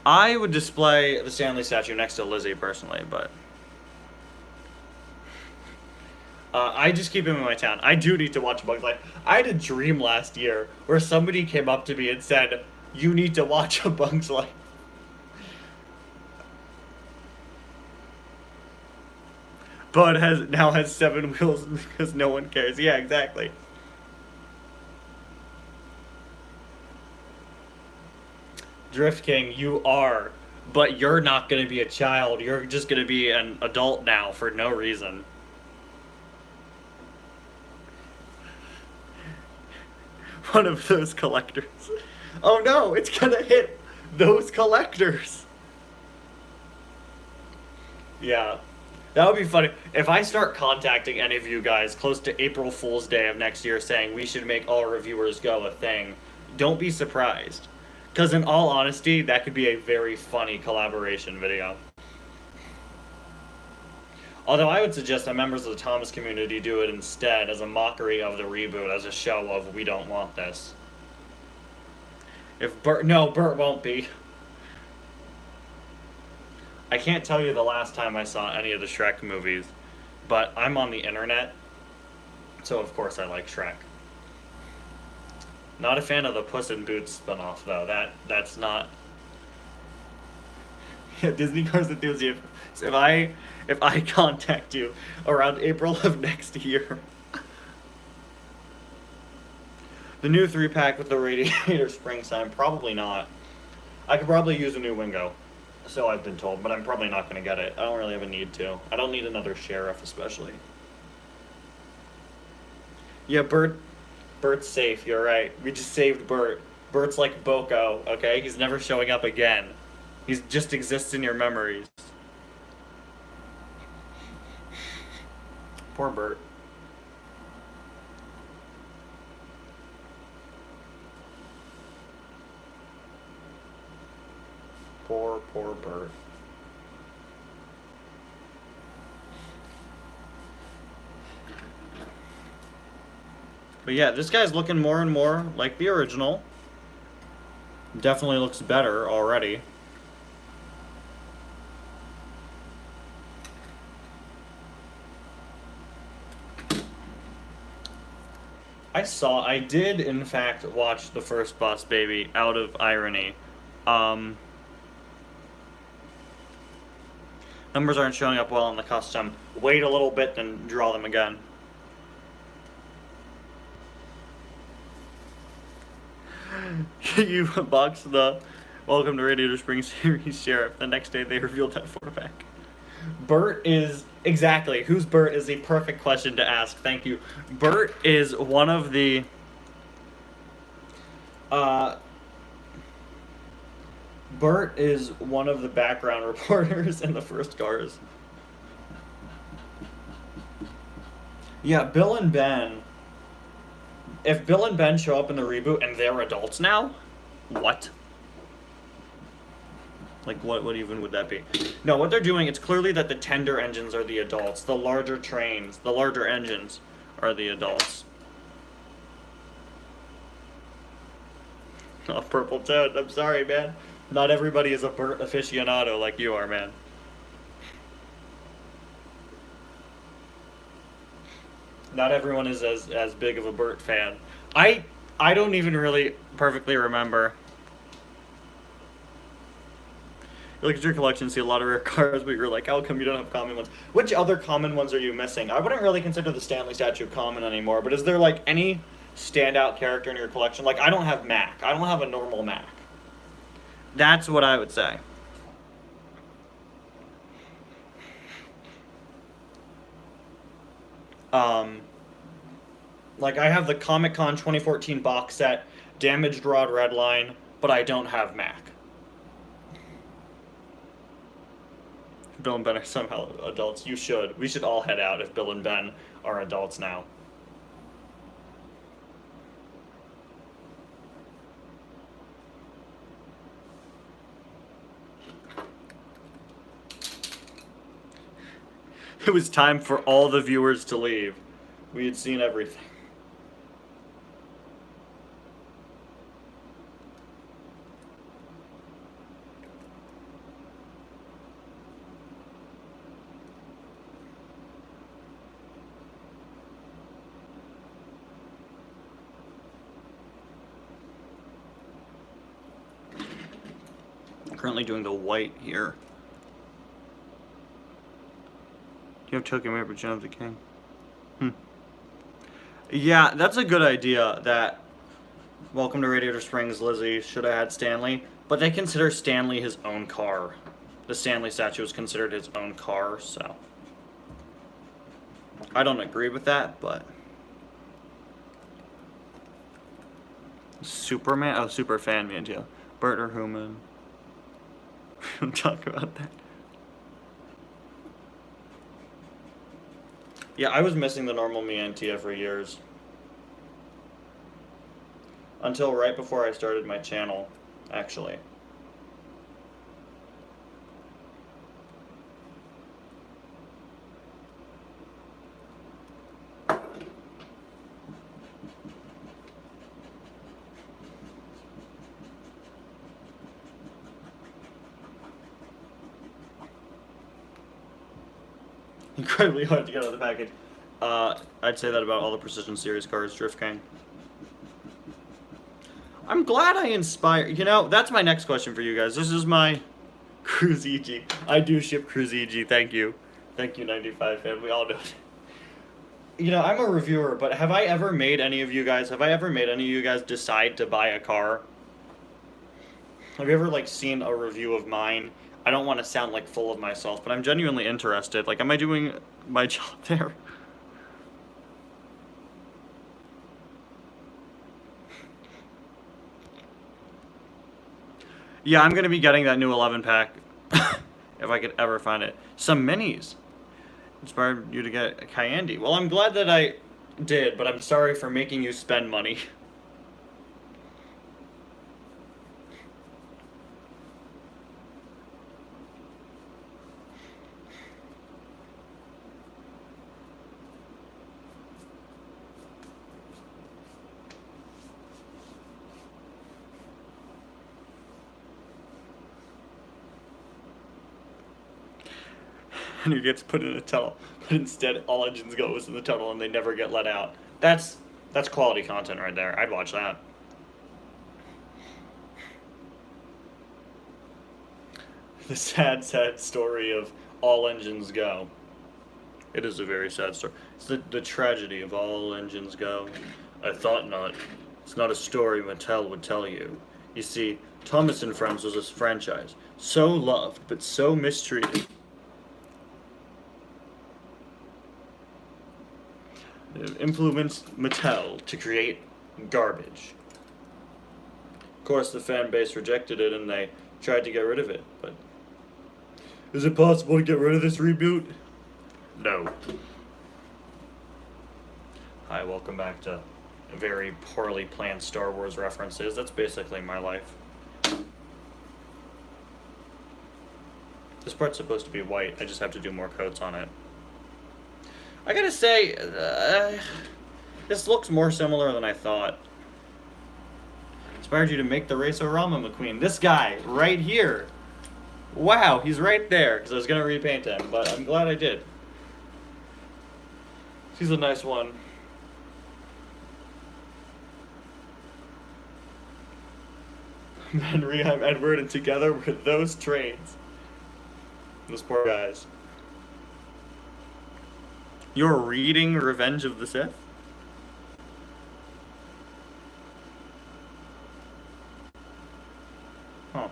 I would display the Stanley statue next to Lizzie personally, but I just keep him in my town. I do need to watch Bug's Life. I had a dream last year where somebody came up to me and said, "You need to watch A Bug's Life." Bud now has 7 wheels because no one cares. Yeah, exactly. Drift King, you are. But you're not going to be a child. You're just going to be an adult now for no reason. One of those collectors. Oh no, it's going to hit those collectors. Yeah. That would be funny. If I start contacting any of you guys close to April Fool's Day of next year saying we should make all reviewers go a thing, don't be surprised. Because in all honesty, that could be a very funny collaboration video. Although I would suggest that members of the Thomas community do it instead as a mockery of the reboot, as a show of we don't want this. If Bert... No, Bert won't be. I can't tell you the last time I saw any of the Shrek movies, but I'm on the internet, so of course I like Shrek. Not a fan of the Puss in Boots spinoff, though. That's not... Yeah, Disney Cars Enthusiast. If I contact you around April of next year, the new 3-pack with the radiator spring sign, probably not. I could probably use a new Wingo. So I've been told, but I'm probably not going to get it. I don't really have a need to. I don't need another sheriff, especially. Yeah, Bert's safe, you're right. We just saved Bert. Bert's like Boko, okay? He's never showing up again. He just exists in your memories. Poor Bert. Poor Bert. But yeah, this guy's looking more and more like the original. Definitely looks better already. I did in fact watch the first Boss Baby out of irony. Numbers aren't showing up well on the custom. Wait a little bit, then draw them again. You boxed the Welcome to Radiator Springs series sheriff. The next day they revealed that 4-pack. Bert is... Exactly. Who's Bert is a perfect question to ask. Thank you. Bert is one of the... Bert is one of the background reporters in the first Cars. Yeah, Bill and Ben... If Bill and Ben show up in the reboot and they're adults now, what? Like, what even would that be? No, what they're doing, it's clearly that the tender engines are the adults. The larger trains, the larger engines are the adults. Oh, Purple Toad, I'm sorry, man. Not everybody is a Bert aficionado like you are, man. Not everyone is as big of a Bert fan. I don't even really perfectly remember. You look at your collection, see a lot of rare cars, but you're like, how come you don't have common ones? Which other common ones are you missing? I wouldn't really consider the Stanley statue common anymore, but is there like any standout character in your collection? Like, I don't have Mac. I don't have a normal Mac. That's what I would say. Like, I have the Comic-Con 2014 box set, Damaged Rod Redline, but I don't have Mac. Bill and Ben are somehow adults. You should. We should all head out if Bill and Ben are adults now. It was time for all the viewers to leave. We had seen everything. Currently doing the white here. Do you have Tokyo Maple John the King? Yeah, that's a good idea, that Welcome to Radiator Springs, Lizzie, should have had Stanley. But they consider Stanley his own car. The Stanley statue is considered his own car, so I don't agree with that, but Superman, oh, super fan man, yeah. Bert or Human. We don't talk about that. Yeah, I was missing the normal me Antia for years. Until right before I started my channel, actually. Incredibly hard to get out of the package. I'd say that about all the Precision Series cars, Drift King. I'm glad I inspired. You know, that's my next question for you guys. This is my Cruise EG. I do ship Cruise EG. Thank you. Thank you, 95 fan. We all know it. You know, I'm a reviewer, but have I ever made any of you guys decide to buy a car? Have you ever, like, seen a review of mine? I don't want to sound, like, full of myself, but I'm genuinely interested. Like, am I doing my job there? Yeah, I'm going to be getting that new 11 pack. If I could ever find it. Some minis. Inspired you to get a Cayenne. Well, I'm glad that I did, but I'm sorry for making you spend money. And he gets put in a tunnel, but instead all engines goes in the tunnel and they never get let out. That's quality content right there. I'd watch that. The sad, sad story of all engines go. It is a very sad story. It's the tragedy of all engines go. I thought not. It's not a story Mattel would tell you. You see, Thomas and Friends was a franchise. So loved, but so mistreated. It influenced Mattel to create garbage. Of course, the fan base rejected it and they tried to get rid of it, but is it possible to get rid of this reboot? No. Hi, welcome back to very poorly planned Star Wars references. That's basically my life. This part's supposed to be white. I just have to do more coats on it. I gotta say, this looks more similar than I thought. Inspired you to make the Race-O-Rama McQueen. This guy, right here. Wow, he's right there, because I was gonna repaint him, but I'm glad I did. He's a nice one. Henry, I'm Edward, and together we're those trains. Those poor guys. You're reading Revenge of the Sith? Huh.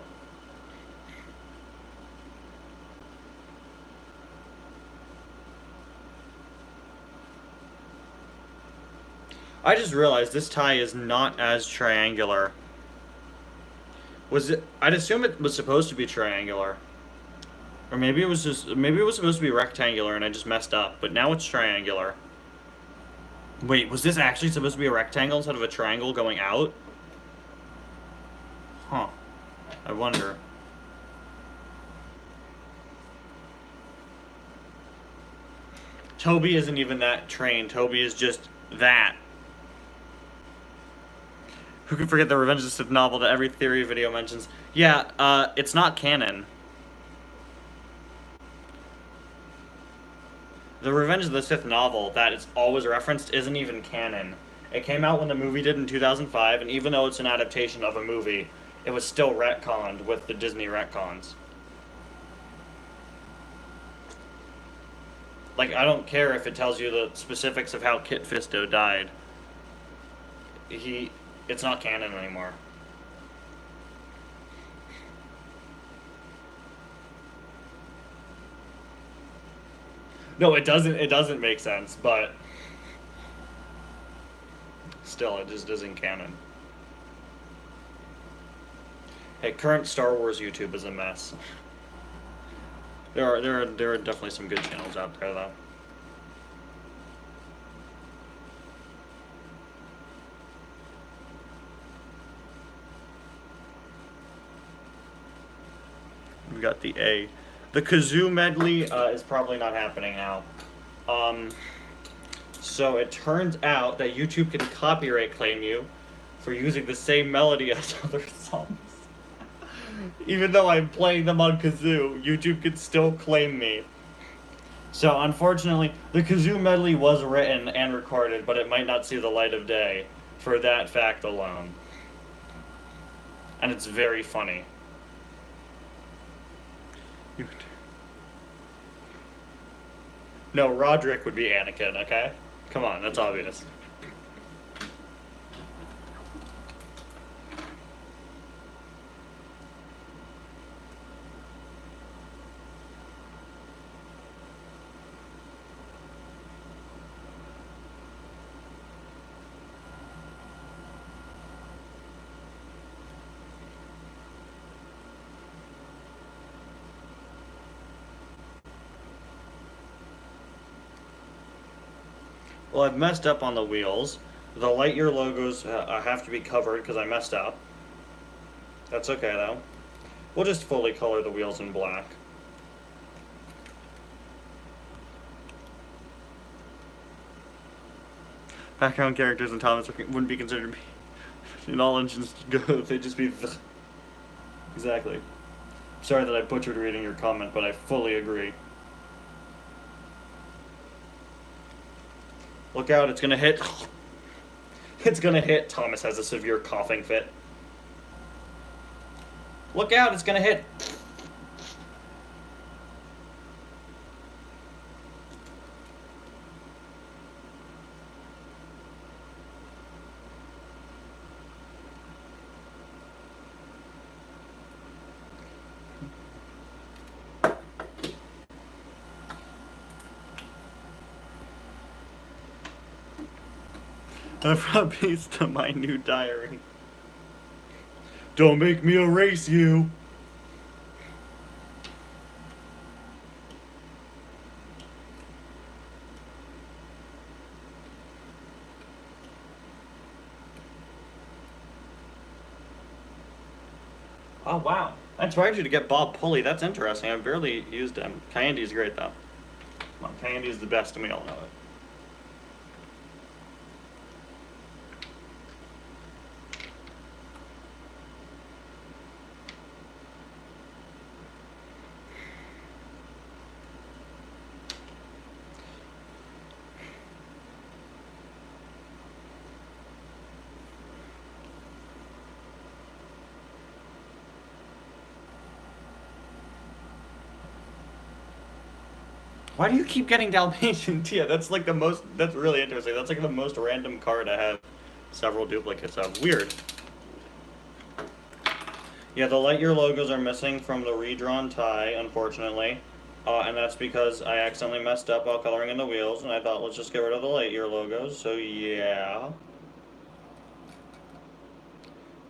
I just realized this tie is not as triangular. Was it? I'd assume it was supposed to be triangular. Or maybe it was supposed to be rectangular and I just messed up, but now it's triangular. Wait, was this actually supposed to be a rectangle instead of a triangle going out? Huh. I wonder. Toby isn't even that train. Toby is just that. Who could forget the Revenge of the Sith novel that every theory video mentions? Yeah, it's not canon. The Revenge of the Sith novel that is always referenced isn't even canon. It came out when the movie did in 2005, and even though it's an adaptation of a movie, it was still retconned with the Disney retcons. Like, I don't care if it tells you the specifics of how Kit Fisto died. It's not canon anymore. No, it doesn't. It doesn't make sense, but still, it just isn't canon. Hey, current Star Wars YouTube is a mess. There are definitely some good channels out there though. We got the A. The kazoo medley is probably not happening now. So it turns out that YouTube can copyright claim you for using the same melody as other songs. Even though I'm playing them on kazoo, YouTube can still claim me. So unfortunately, the kazoo medley was written and recorded, but it might not see the light of day for that fact alone. And it's very funny. No, Roderick would be Anakin, okay? Come on, that's obvious. Well, I've messed up on the wheels. The Lightyear logos have to be covered because I messed up. That's okay, though. We'll just fully color the wheels in black. Background characters in Thomas wouldn't be considered in all engines good. They'd just be exactly. Sorry that I butchered reading your comment, but I fully agree. Look out, it's gonna hit. It's gonna hit. Thomas has a severe coughing fit. Look out, it's gonna hit. A front piece to my new diary. Don't make me erase you. Oh wow, I inspired you to get Bob Pulley. That's interesting. I've barely used him. Candy's great though. Well, Candy's the best, and we all know it. Why do you keep getting Dalmatian Tia? That's like the most. That's really interesting. That's like the most random card I have several duplicates of. Weird. Yeah, the Lightyear logos are missing from the redrawn tie, unfortunately. And that's because I accidentally messed up while coloring in the wheels, and I thought, let's just get rid of the Lightyear logos, so yeah.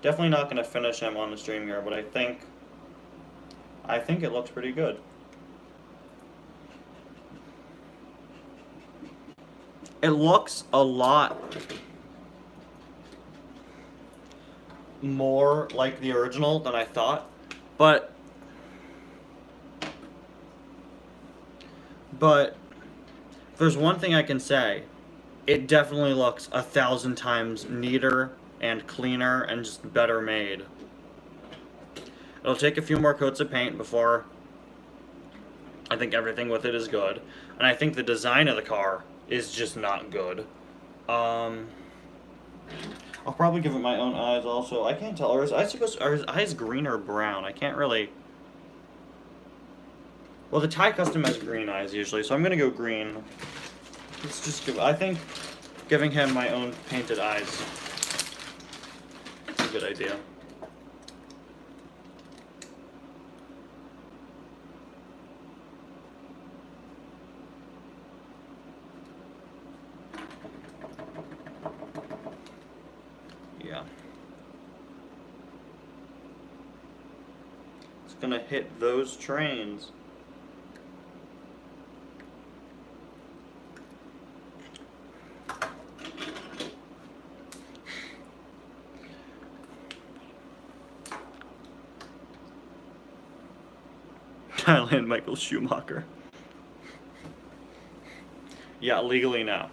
Definitely not going to finish him on the stream here, but I think it looks pretty good. It looks a lot more like the original than I thought, but there's one thing I can say. It definitely looks 1,000 times neater and cleaner and just better made. It'll take a few more coats of paint before I think everything with it is good. And I think the design of the car is just not good. I'll probably give it my own eyes also. I can't tell. Are his eyes green or brown? I can't really... Well, the Thai custom has green eyes usually, so I'm gonna go green. Let's just give... I think giving him my own painted eyes is a good idea. gonna hit those trains. Thailand Michael Schumacher. Yeah, legally no.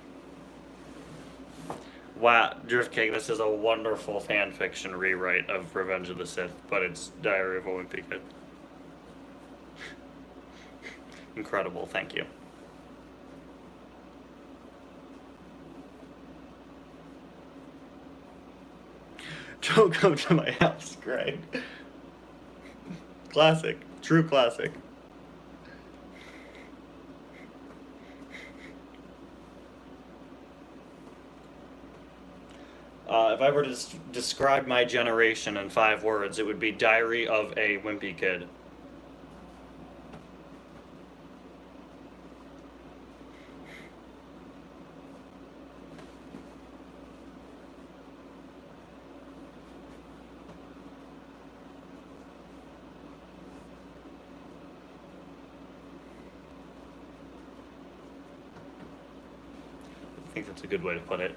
Wow, Drift King, this is a wonderful fan fiction rewrite of Revenge of the Sith, but it's Diary of a Wimpy Kid. Incredible, thank you. Don't come to my house, Greg. Classic, true classic. If I were to describe my generation in 5 words, it would be Diary of a Wimpy Kid. I think that's a good way to put it.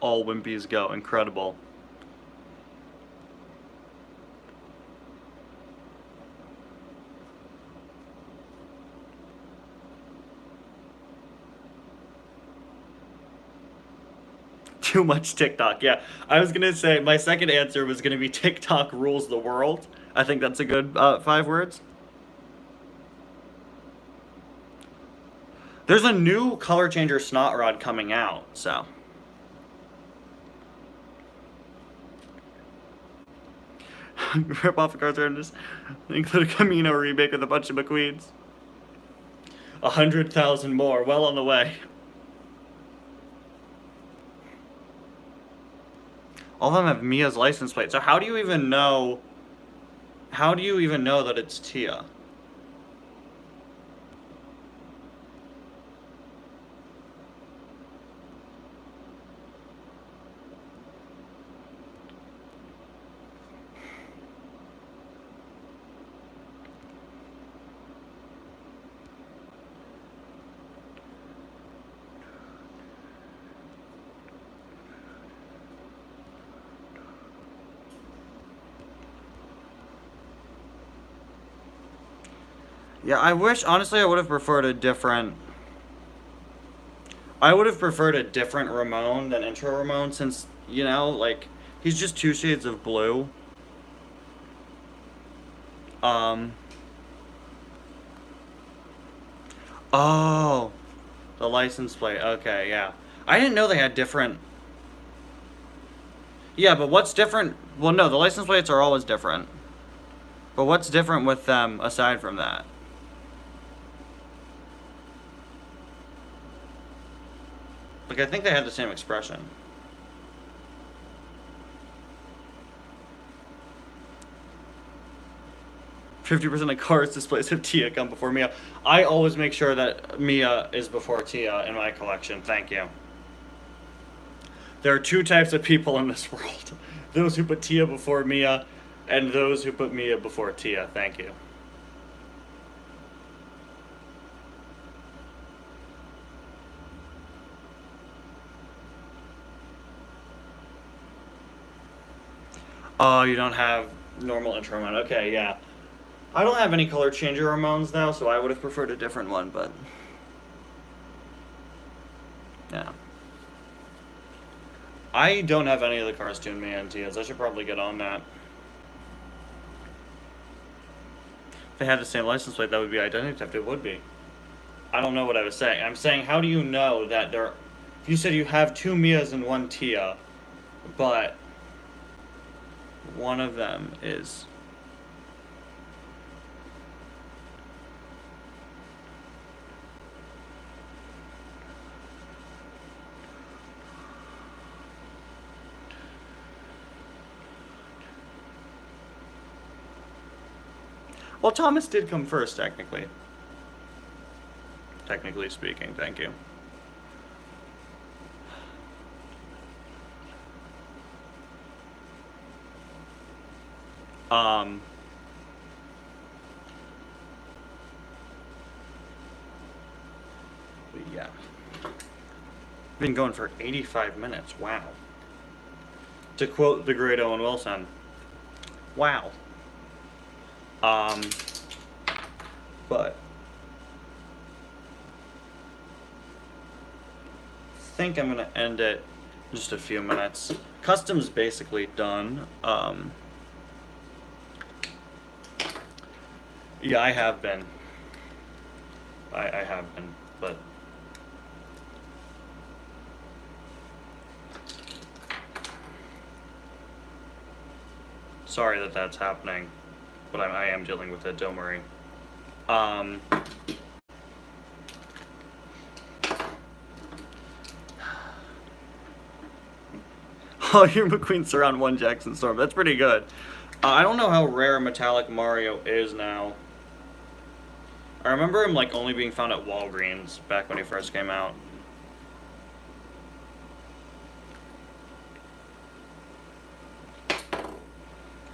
All Wimpies go. Incredible. Too much TikTok. Yeah, I was gonna say my second answer was gonna be TikTok rules the world. I think that's a good 5 words. There's a new color changer snot rod coming out, so. Rip off the cards and just include a Camino remake with a bunch of McQueens. 100,000 more, well on the way. All of them have Mia's license plate. So how do you even know? How do you even know that it's Tia? Yeah, I wish, honestly, I would have preferred a different... I would have preferred a different Ramon than intro Ramon since, you know, like, he's just 2 shades of blue. Oh, the license plate, okay, yeah. I didn't know they had different... Yeah, but what's different? Well, no, the license plates are always different. But what's different with them aside from that? Like, I think they had the same expression. 50% of cars displays have Tia come before Mia. I always make sure that Mia is before Tia in my collection. Thank you. There are 2 types of people in this world. Those who put Tia before Mia, and those who put Mia before Tia. Thank you. Oh, you don't have normal intro Ramon. Okay, yeah. I don't have any color changer Ramones though, so I would have preferred a different one, but... Yeah. I don't have any of the Cars Tune Mia and Tias. I should probably get on that. If they had the same license plate, that would be identity theft. It would be. I don't know what I was saying. I'm saying, how do you know that there... You said you have 2 Mias and 1 Tia, but... one of them is... Well, Thomas did come first, technically. Technically speaking, thank you. Yeah. Been going for 85 minutes. Wow. To quote the great Owen Wilson, wow. But I think I'm gonna end it in just a few minutes. Custom's basically done. Yeah, I have been. I have been, but sorry that that's happening, but I am dealing with it, don't worry. Oh, your McQueen Surround 1 Jackson Storm. That's pretty good. I don't know how rare Metallic Mario is now. I remember him like only being found at Walgreens back when he first came out.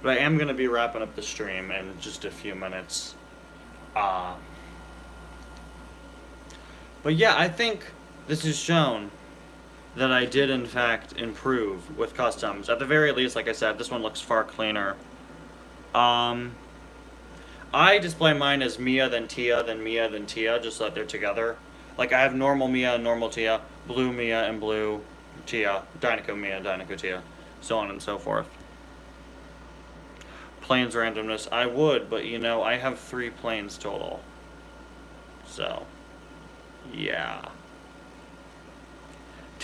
But I am going to be wrapping up the stream in just a few minutes. But yeah, I think this has shown that I did in fact improve with customs. At the very least, like I said, this one looks far cleaner. I display mine as Mia, then Tia, then Mia, then Tia, just so that they're together. Like I have normal Mia and normal Tia, blue Mia and blue Tia, Dinoco Mia, Dinoco Tia, so on and so forth. Planes randomness, I would, but you know, I have 3 planes total. So, yeah.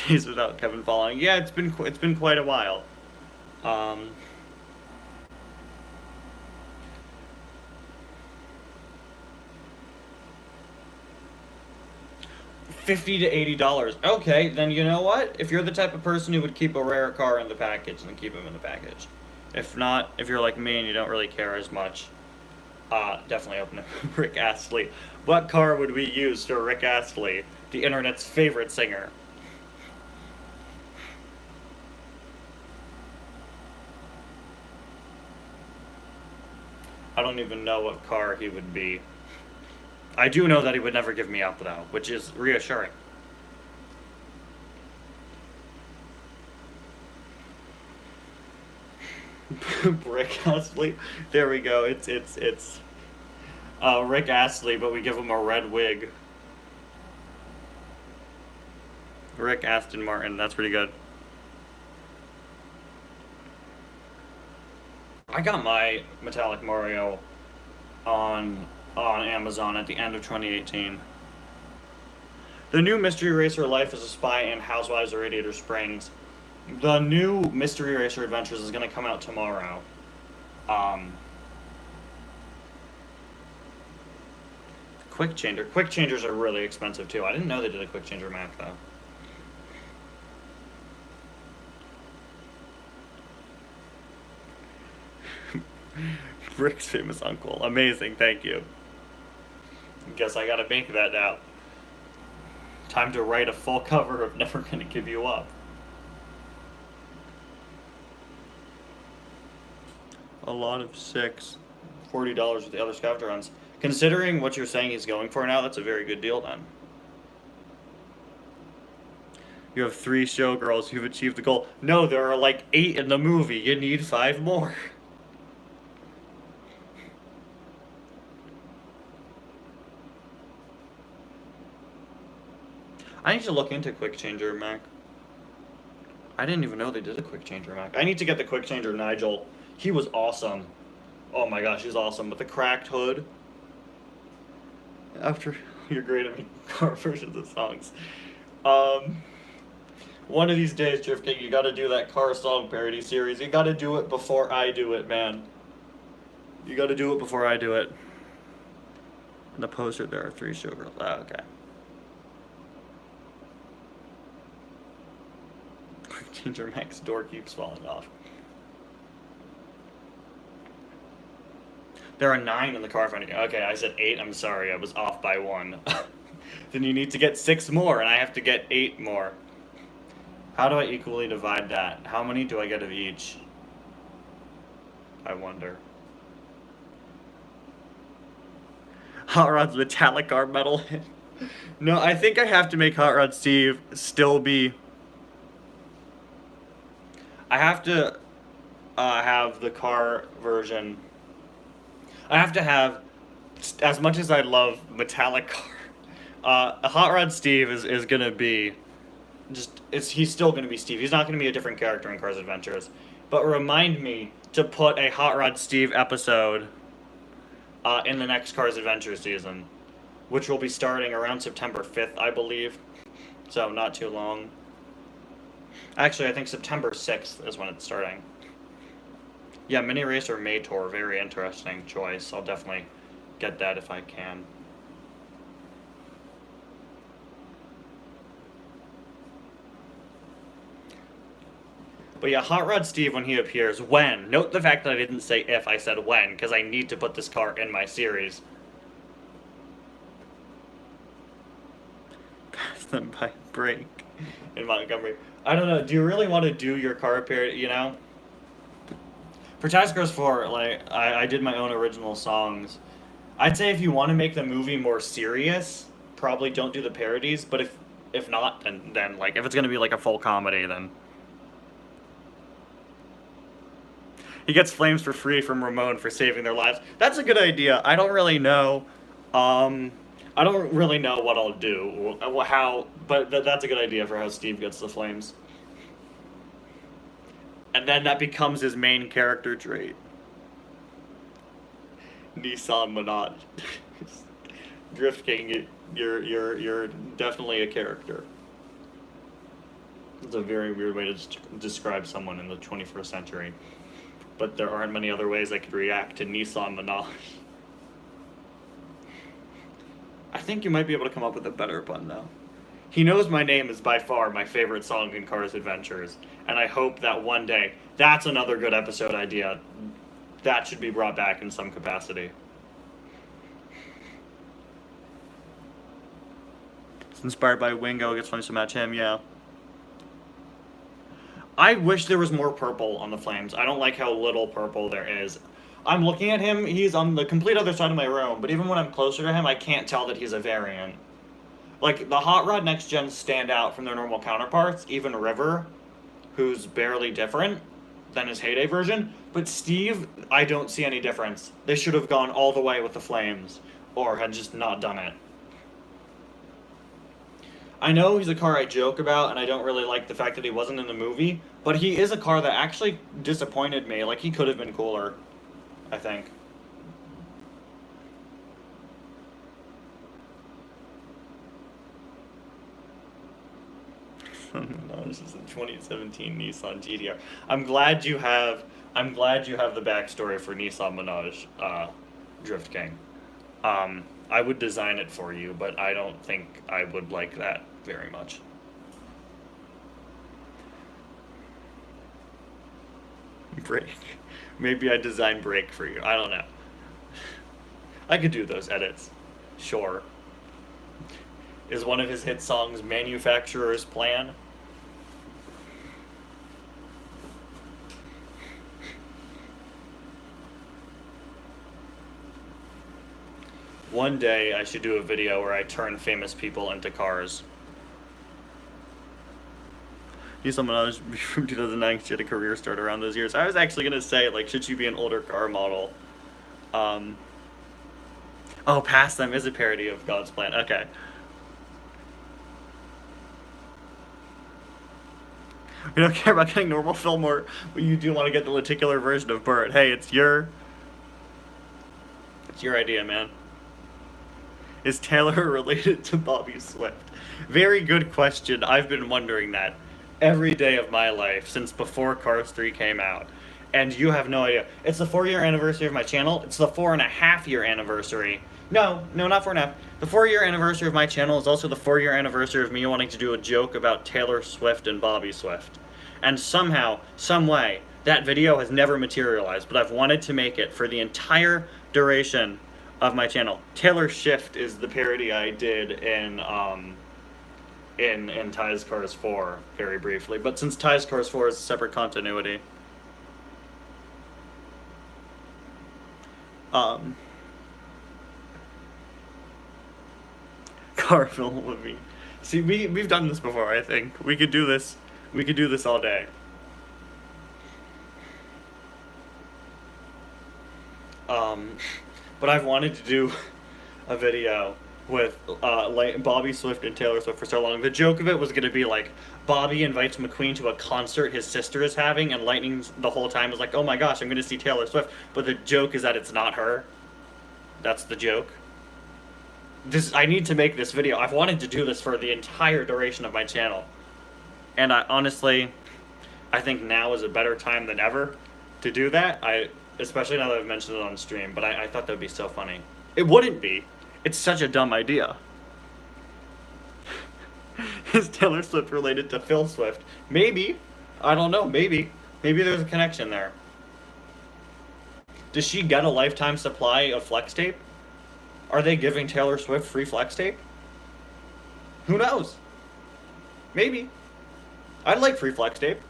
Days without Kevin following. Yeah, it's been quite a while. $50 to $80. Okay, then you know what? If you're the type of person who would keep a rare car in the package, then keep him in the package. If not, if you're like me and you don't really care as much, definitely open it. Rick Astley. What car would we use for Rick Astley, the internet's favorite singer? I don't even know what car he would be. I do know that he would never give me up, though, which is reassuring. Rick Astley. There we go. It's Rick Astley, but we give him a red wig. Rick Aston Martin. That's pretty good. I got my Metallic Mario on Amazon at the end of 2018. The new Mystery Racer Life as a Spy and Housewives of Radiator Springs. The new Mystery Racer Adventures is going to come out tomorrow. Quick Changer. Quick Changers are really expensive too. I didn't know they did a Quick Changer map though. Rick's famous uncle. Amazing, thank you. Guess I gotta make that now. Time to write a full cover of Never Gonna Give You Up. A lot of 6. $40 with the other scavenger runs. Considering what you're saying he's going for now, that's a very good deal then. You have 3 showgirls, you've achieved the goal. No, there are like 8 in the movie. You need 5 more. I need to look into Quick Changer Mac. I didn't even know they did a Quick Changer Mac. I need to get the Quick Changer Nigel. He was awesome. Oh my gosh, he's awesome. With the cracked hood. After you're great at making car versions of songs. One of these days, Drift King, you gotta do that car song parody series. You gotta do it before I do it, man. You gotta do it before I do it. In the poster, there are 3 showgirls. Ah, okay. Quick Changer Mac's door keeps falling off. There are 9 in the car finding. Okay, I said 8. I'm sorry, I was off by 1. Then you need to get 6 more, and I have to get 8 more. How do I equally divide that? How many do I get of each? I wonder. Hot Rod's metallic car metal. No, I think I have to make Hot Rod Steve still be... I have to have the car version... I have to have, as much as I love metallic car, Hot Rod Steve is gonna be, he's still gonna be Steve. He's not gonna be a different character in Cars Adventures. But remind me to put a Hot Rod Steve episode in the next Cars Adventures season, which will be starting around September 5th, I believe. So not too long. Actually, I think September 6th is when it's starting. Yeah, Mini Racer Mator, very interesting choice. I'll definitely get that if I can. But yeah, Hot Rod Steve, when he appears, when. Note the fact that I didn't say if, I said when, because I need to put this car in my series. Pass them by break in Montgomery. I don't know, do you really want to do your car parody, you know? For Task Force 4, like, I did my own original songs. I'd say if you want to make the movie more serious, probably don't do the parodies, but if not, then like, if it's going to be like a full comedy, then... He gets flames for free from Ramon for saving their lives. That's a good idea. I don't really know. I don't really know what I'll do, but that's a good idea for how Steve gets the flames. And then that becomes his main character trait. Nissan Minaj. Drift King, you're definitely a character. It's a very weird way to describe someone in the 21st century. But there aren't many other ways I could react to Nissan Minaj. I think you might be able to come up with a better pun, though. He Knows My Name is by far my favorite song in Cars Adventures, and I hope that one day, that's another good episode idea. That should be brought back in some capacity. It's inspired by Wingo, it gets funny to match him, yeah. I wish there was more purple on the flames. I don't like how little purple there is. I'm looking at him, he's on the complete other side of my room, but even when I'm closer to him, I can't tell that he's a variant. Like, the Hot Rod Next Gens stand out from their normal counterparts, even River, who's barely different than his Heyday version, but Steve, I don't see any difference. They should have gone all the way with the flames, or had just not done it. I know he's a car I joke about, and I don't really like the fact that he wasn't in the movie, but he is a car that actually disappointed me. Like, he could have been cooler, I think. No, this is a 2017 Nissan GTR. I'm glad you have the backstory for Nissan Minaj, Drift King. I would design it for you, but I don't think I would like that very much. Break. Maybe I design Break for you. I don't know. I could do those edits. Sure. Is one of his hit songs Manufacturer's Plan? One day I should do a video where I turn famous people into cars. Someone else from 2009, she had a career start around those years. I was actually going to say, like, should she be an older car model? Oh, Past Them is a parody of God's Plan. Okay. You don't care about getting normal Fillmore, but you do want to get the lenticular version of Burt. Hey, it's your idea, man. Is Taylor related to Bobby Swift? Very good question. I've been wondering that every day of my life since before Cars 3 came out. And you have no idea. It's the 4-year anniversary of my channel. It's the 4.5-year anniversary. No, not 4.5. The 4-year anniversary of my channel is also the 4-year anniversary of me wanting to do a joke about Taylor Swift and Bobby Swift. And somehow, some way, That video has never materialized, but I've wanted to make it for the entire duration of my channel. Taylor Shift is the parody I did in Ties Cars 4 very briefly, but since Ties Cars 4 is a separate continuity, Carville Levine. See, we've done this before. I think we could do this. We could do this all day. But I've wanted to do a video with Bobby Swift and Taylor Swift for so long. The joke of it was going to be like Bobby invites McQueen to a concert his sister is having, and Lightning the whole time is like, "Oh my gosh, I'm going to see Taylor Swift." But the joke is that it's not her. That's the joke. I need to make this video. I've wanted to do this for the entire duration of my channel. And I honestly think now is a better time than ever to do that. Especially now that I've mentioned it on stream, but I thought that would be so funny. It wouldn't be. It's such a dumb idea. Is Taylor Swift related to Phil Swift? Maybe. I don't know. Maybe. Maybe there's a connection there. Does she get a lifetime supply of flex tape? Are they giving Taylor Swift free flex tape? Who knows? Maybe. I'd like free flex tape.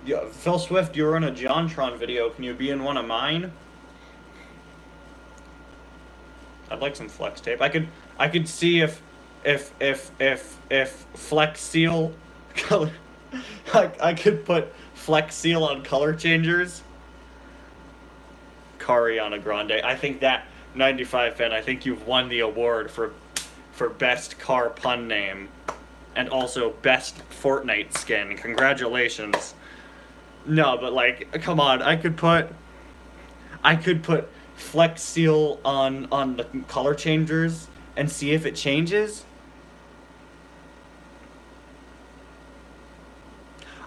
Yeah, Phil Swift, you were in a JonTron video. Can you be in one of mine? I'd like some flex tape. I could see if Flex Seal color. I could put Flex Seal on color changers. Ariana Grande. I think that 95 fan. I think you've won the award for best car pun name, and also best Fortnite skin. Congratulations. No, but like, come on. I could put Flex Seal on the color changers and see if it changes.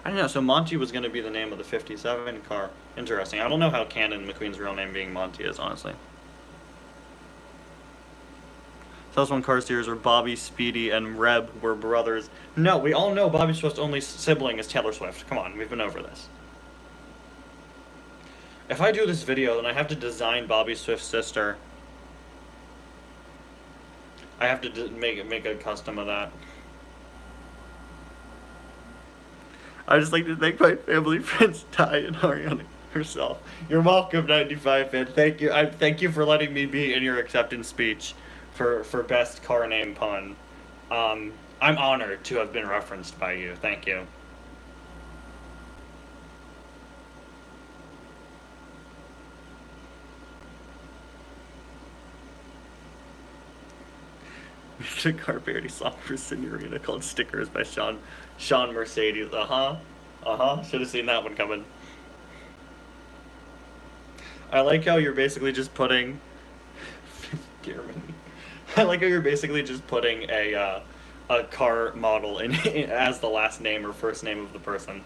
I don't know. So Monty was going to be the name of the 57 car. Interesting. I don't know how canon McQueen's real name being Monty is, honestly. Tell us one car series where Bobby, Speedy, and Reb were brothers. No, we all know Bobby Swift's only sibling is Taylor Swift. Come on, we've been over this. If I do this video, then I have to design Bobby Swift's sister. I have to make a custom of that. I just like to thank my family, friends, Ty, and Ariana herself. You're welcome, 95 fan. Thank you. Thank you for letting me be in your acceptance speech for best car name pun. I'm honored to have been referenced by you. Thank you. We did a car parody song for Senorita called Stickers by Sean Mercedes. Should have seen that one coming. I like how you're basically just putting I like how you're basically just putting a car model in as the last name or first name of the person.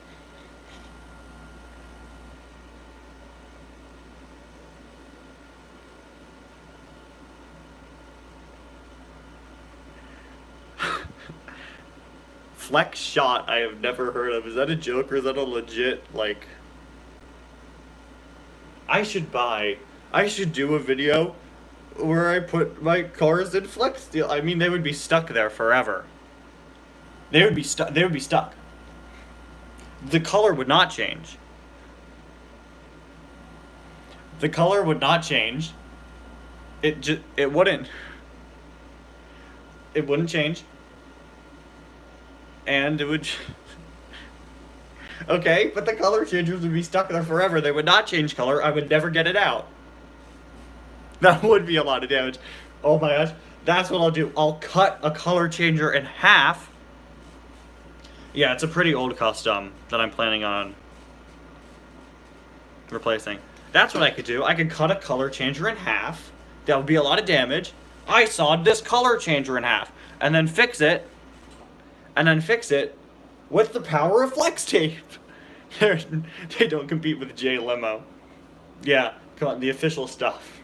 Flex Shot I have never heard of. Is that a joke or is that a legit, like... I should do a video where I put my cars in Flex Steel. I mean, they would be stuck there forever. They would be stuck. The color would not change. The color would not change. It wouldn't. It wouldn't change. And it would... Okay, but the color changers would be stuck there forever. They would not change color. I would never get it out. That would be a lot of damage. Oh my gosh. That's what I'll do. I'll cut a color changer in half. Yeah, it's a pretty old custom that I'm planning on replacing. That's what I could do. I could cut a color changer in half. That would be a lot of damage. I sawed this color changer in half. And then fix it. With the power of flex tape. They don't compete with J Limo. Yeah, come on, the official stuff.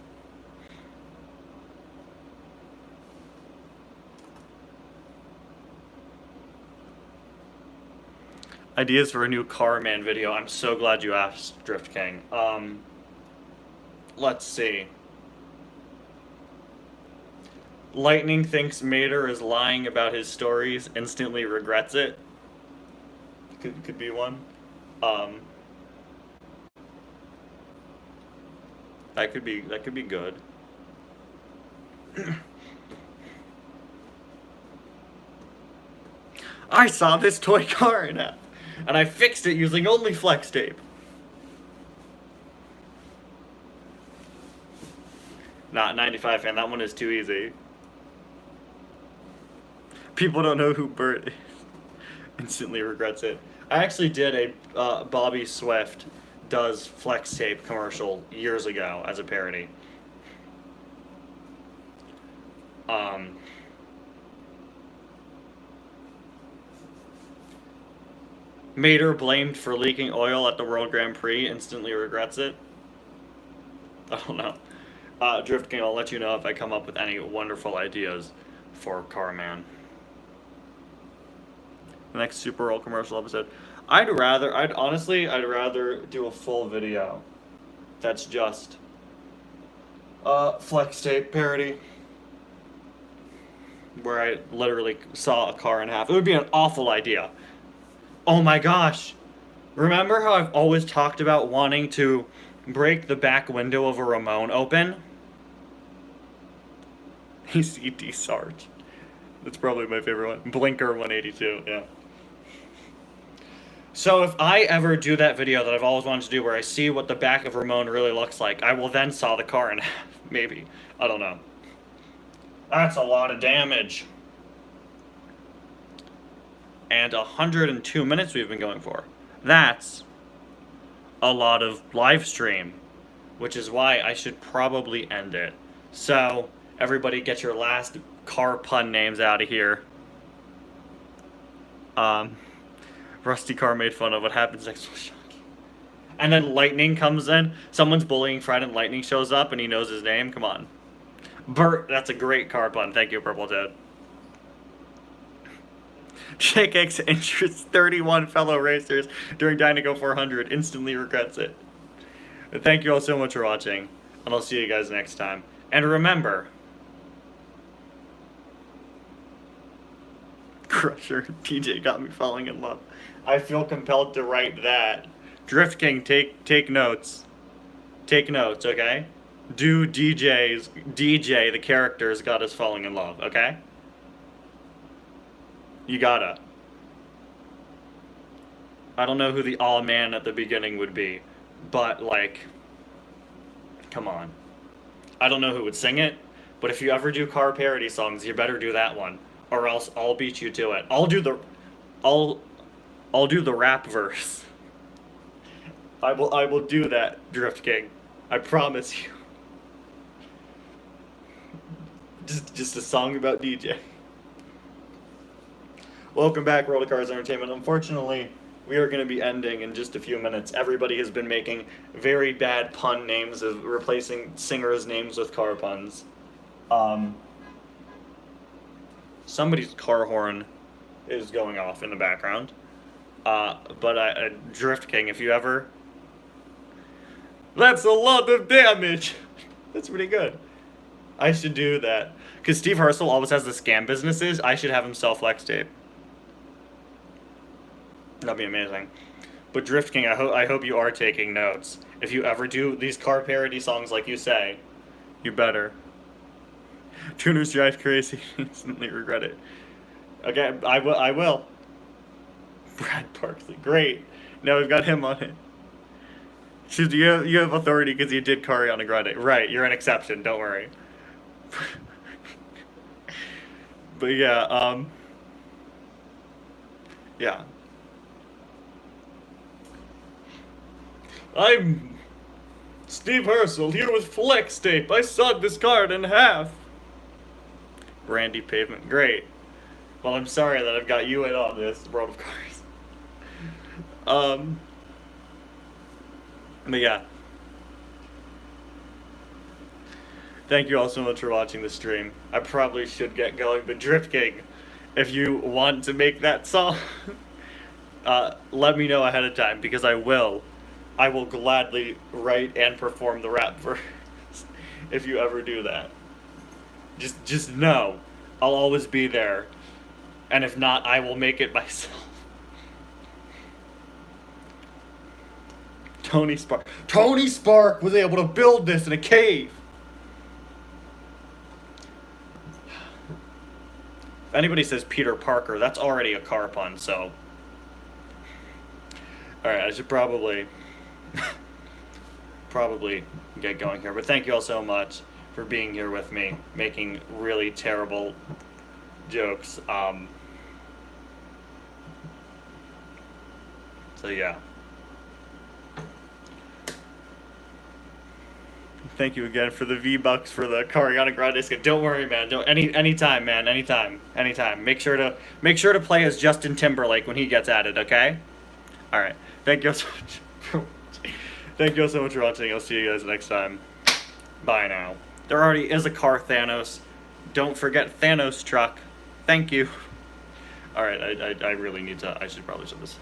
Ideas for a new Carman video. I'm so glad you asked, Drift King. Let's see. Lightning thinks Mater is lying about his stories, instantly regrets it. Could be one. That could be good. I saw this toy car in it, and I fixed it using only flex tape. Not 95 fan, that one is too easy. People don't know who Bert is. Instantly regrets it. I actually did a Bobby Swift does flex tape commercial years ago as a parody. Mater blamed for leaking oil at the World Grand Prix, instantly regrets it. I don't know. Drift King, I'll let you know if I come up with any wonderful ideas for Carman. The next Super Bowl commercial episode. I'd rather do a full video that's just flex tape parody, where I literally saw a car in half. It would be an awful idea. Oh my gosh. Remember how I've always talked about wanting to break the back window of a Ramon open? ACD Sarge. That's probably my favorite one. Blinker 182, yeah. So if I ever do that video that I've always wanted to do where I see what the back of Ramon really looks like, I will then saw the car in half. Maybe. I don't know. That's a lot of damage. And 102 minutes we've been going for. That's a lot of live stream, which is why I should probably end it. So, everybody get your last car pun names out of here. Rusty Car made fun of what happens next will shock you. And then Lightning comes in. Someone's bullying Fred and Lightning shows up and he knows his name. Come on. Bert, that's a great car pun. Thank you, Purple Toad. Jake X injures 31 fellow racers during Dynago 400. Instantly regrets it. But thank you all so much for watching. And I'll see you guys next time. And remember... Crusher, TJ got me falling in love. I feel compelled to write that. Drift King, take notes. Take notes, okay? Do DJ, the characters got us falling in love, okay? You gotta. I don't know who the all man at the beginning would be, but like, come on. I don't know who would sing it, but if you ever do car parody songs, you better do that one, or else I'll beat you to it. I'll do the rap verse. I will do that, Drift King. I promise you. Just a song about DJ. Welcome back, World of Cars Entertainment. Unfortunately, we are going to be ending in just a few minutes. Everybody has been making very bad pun names of replacing singers' names with car puns. Somebody's car horn is going off in the background. But Drift King, if you ever... That's a lot of damage! That's pretty good. I should do that. Because Steve Herschel always has the scam businesses. I should have him sell flex tape. That'd be amazing. But Drift King, I hope you are taking notes. If you ever do these car parody songs like you say, you better. Tuners drive crazy. Instantly regret it. Okay, I will. Brad Parsley, great. Now we've got him on it. You have authority because you did Ariana Grande. Right, you're an exception, don't worry. But yeah, yeah. I'm Steve Herschel, here with flex tape. I sawed this card in half. Brandy Pavement, great. Well, I'm sorry that I've got you in on this, World of Cars. But yeah. Thank you all so much for watching the stream. I probably should get going, but Drift King, if you want to make that song, let me know ahead of time because I will. I will gladly write and perform the rap verse if you ever do that. Just know, I'll always be there, and if not, I will make it myself. Tony Stark was able to build this in a cave. If anybody says Peter Parker, that's already a car pun, so. Alright, I should probably get going here. But thank you all so much for being here with me, making really terrible jokes. So yeah. Thank you again for the V-Bucks for the Ariana Grande skin. Don't worry, man. Anytime, man. Anytime. Make sure to play as Justin Timberlake when he gets added, okay? All right. Thank you all so much. Thank you all so much for watching. I'll see you guys next time. Bye now. There already is a car, Thanos. Don't forget Thanos truck. Thank you. All right. I really need to. I should probably shut this.